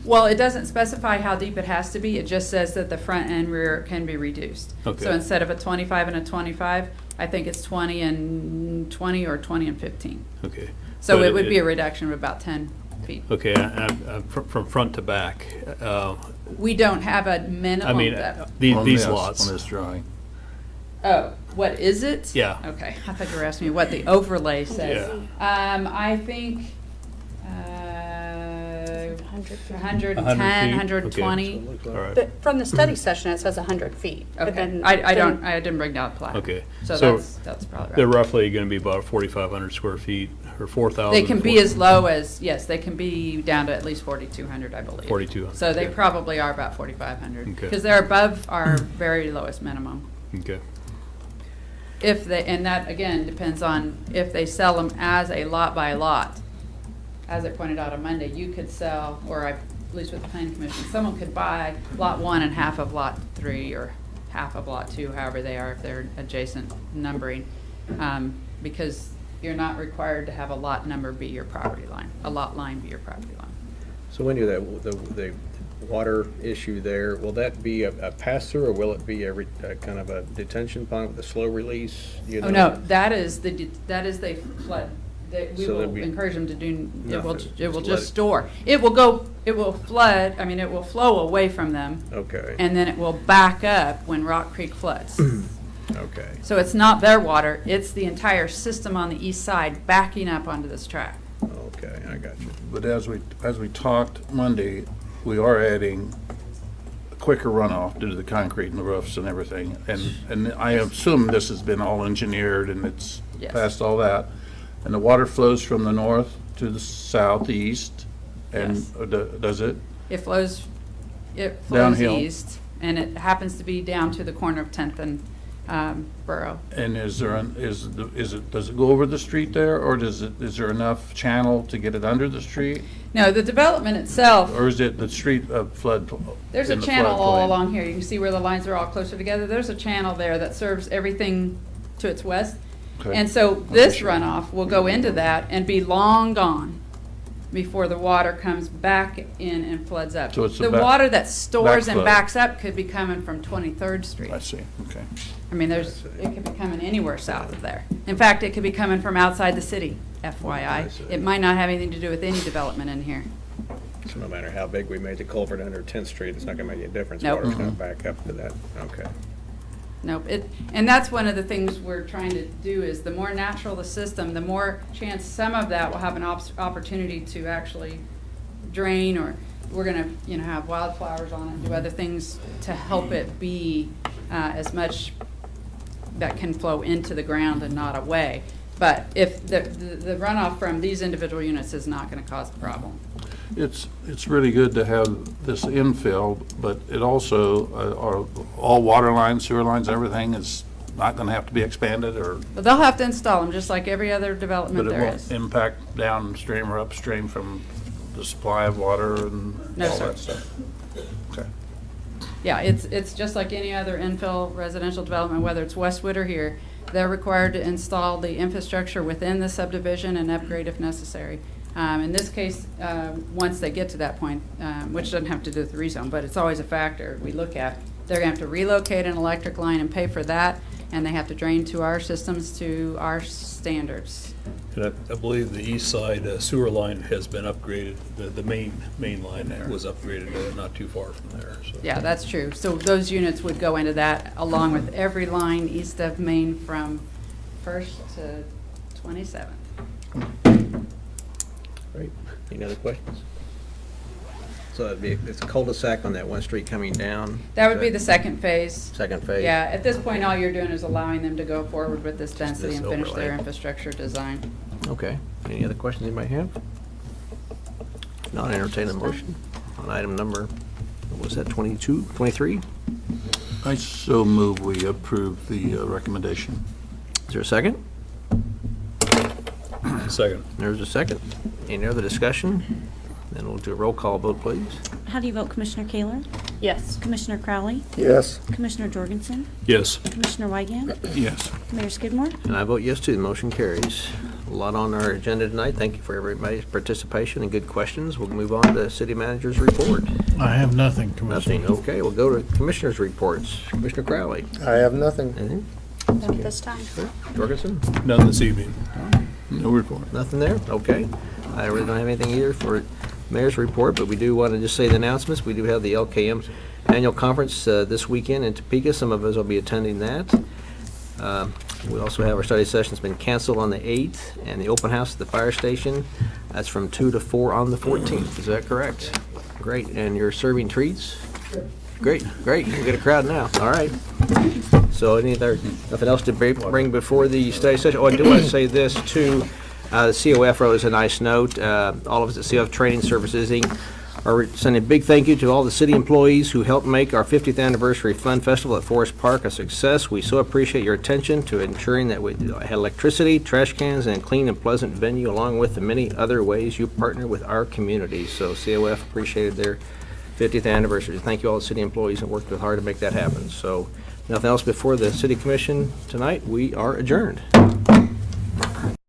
well, it doesn't specify how deep it has to be. It just says that the front and rear can be reduced. Okay. So instead of a 25 and a 25, I think it's 20 and 20 or 20 and 15. Okay. So it would be a reduction of about 10 feet. Okay, from front to back. We don't have a minimum. I mean, these lots. On this drawing. Oh, what is it? Yeah. Okay, I thought you were asking me what the overlay says. Yeah. I think 110, 120. Okay. All right. But from the study session, it says 100 feet. But Okay, then- I didn't bring down a plat. Okay. So that's probably right. They're roughly going to be about 4,500 square feet or 4,000. They can be as low as, yes, they can be down to at least 4,200, I believe. 4,200. So they okay. probably are about 4,500. Okay. Because they're above our very lowest minimum. Okay. And that, again, depends on if they sell them as a lot by lot. As I pointed out on Monday, you could sell, or at least with the Planning Commission, someone could buy lot 1 and half of lot 3 or half of lot 2, however they are, if they're adjacent numbering. Because you're not required to have a lot number be your property line, a lot line be your property line. So when you the water issue there, will that be a pass-through, or will it be a kind of a detention pond with a slow release? You Oh, know? no, that is they flood. We So will there'd be encourage them to do, it will nothing, it will just let just it- store. It will flood, I mean, it will flow away from them, Okay, and then it will back up when Rock Creek floods. okay. So it's not their water, it's the entire system on the east side backing up onto this track. Okay, I got you. But as we talked Monday, we are adding a quicker runoff due to the concrete and the roofs and everything. And I assume this has been all engineered and it's Yes. past all that. And the water flows from the north to the southeast, and Yes. does it? It flows Downhill. east, and it happens to be down to the corner of 10th and Borough. And is it, does it go over the street there, or is there enough channel to get it under the street? No, the development itself, Or is it the street flood? there's a in the channel all floodplain? along here. You can see where the lines are all closer together. There's a channel there that serves everything to its west. Okay. And so this runoff will go into that and be long gone before the water comes back in and floods up. So it's a The back- water that stores and backflow. backs up could be coming from 23rd Street. I see, okay. I mean, it could be coming anywhere south of there. In fact, it could be coming from outside the city, FYI. It might not have anything to do with any development in here. So no matter how big we made the culvert under 10th Street, it's not gonna make any difference. Nope. Water's gonna back up to that, okay. Nope, and that's one of the things we're trying to do is the more natural the system, the more chance some of that will have an opportunity to actually drain, or we're gonna, have wildflowers on it, do other things to help it be as much that can flow into the ground and not away. But if the runoff from these individual units is not gonna cause a problem. It's really good to have this infill, but it also, are all water lines, sewer lines, everything is not gonna have to be expanded, or, But they'll have to install them, just like every other but development it there won't is. impact downstream or upstream from the supply of water and No, all sir. that stuff? Okay. Yeah, it's just like any other infill residential development, whether it's Westwood or here. They're required to install the infrastructure within the subdivision and upgrade if necessary. In this case, once they get to that point, which doesn't have to do with the rezone, but it's always a factor we look at, they're gonna have to relocate an electric line and pay for that, and they have to drain to our systems to our standards. And I believe the east side sewer line has been upgraded, the main line was upgraded not too far from there, so. Yeah, that's true. So those units would go into that along with every line east of Main from 1st to 27th. Great. Any other questions? So it's a cul-de-sac on that one street coming down? That would be the second phase. Second phase? Yeah, at this point, all you're doing is allowing them to go forward with this density this and finish their overlay. infrastructure design. Okay. Any other questions anybody have? Not entertain a motion on item number, what was that, 22, 23? I so move we approve the recommendation. Is there a second? Second. There's a second. Any other discussion? Then we'll do a roll call vote, please. How do you vote, Commissioner Kaler? Yes. Commissioner Crowley? Yes. Commissioner Jorgensen? Yes. Commissioner Wygant? Yes. Mayor Skidmore? And I vote yes, too. The motion carries. A lot on our agenda tonight. Thank you for everybody's participation and good questions. We'll move on to the city manager's report. I have nothing, Commissioner. Nothing. Okay, we'll go to commissioners' reports. Commissioner Crowley. I have nothing. Anything? Done at this time. Jorgensen? None this evening. No report. Nothing there? Okay. I really don't have anything either for mayor's report, but we do want to just say the announcements. We do have the LKM annual conference this weekend in Topeka. Some of us will be attending that. We also have our study session's been canceled on the 8th, and the open house at the fire station, that's from 2 to 4 on the 14th. Is that correct? Great. And you're serving treats? Great, great. You can get a crowd now. All right. So nothing else to bring before the study session? Oh, I do want to say this, too. The COF wrote us a nice note. All of us at COF Training Services, Inc. are sending a big thank you to all the city employees who helped make our 50th anniversary Fun Festival at Forest Park a success. We so appreciate your attention to ensuring that we had electricity, trash cans, and a clean and pleasant venue, along with the many other ways you partner with our community. So COF appreciated their 50th anniversary. Thank you all the city employees that worked hard to make that happen. So nothing else before the city commission tonight. We are adjourned.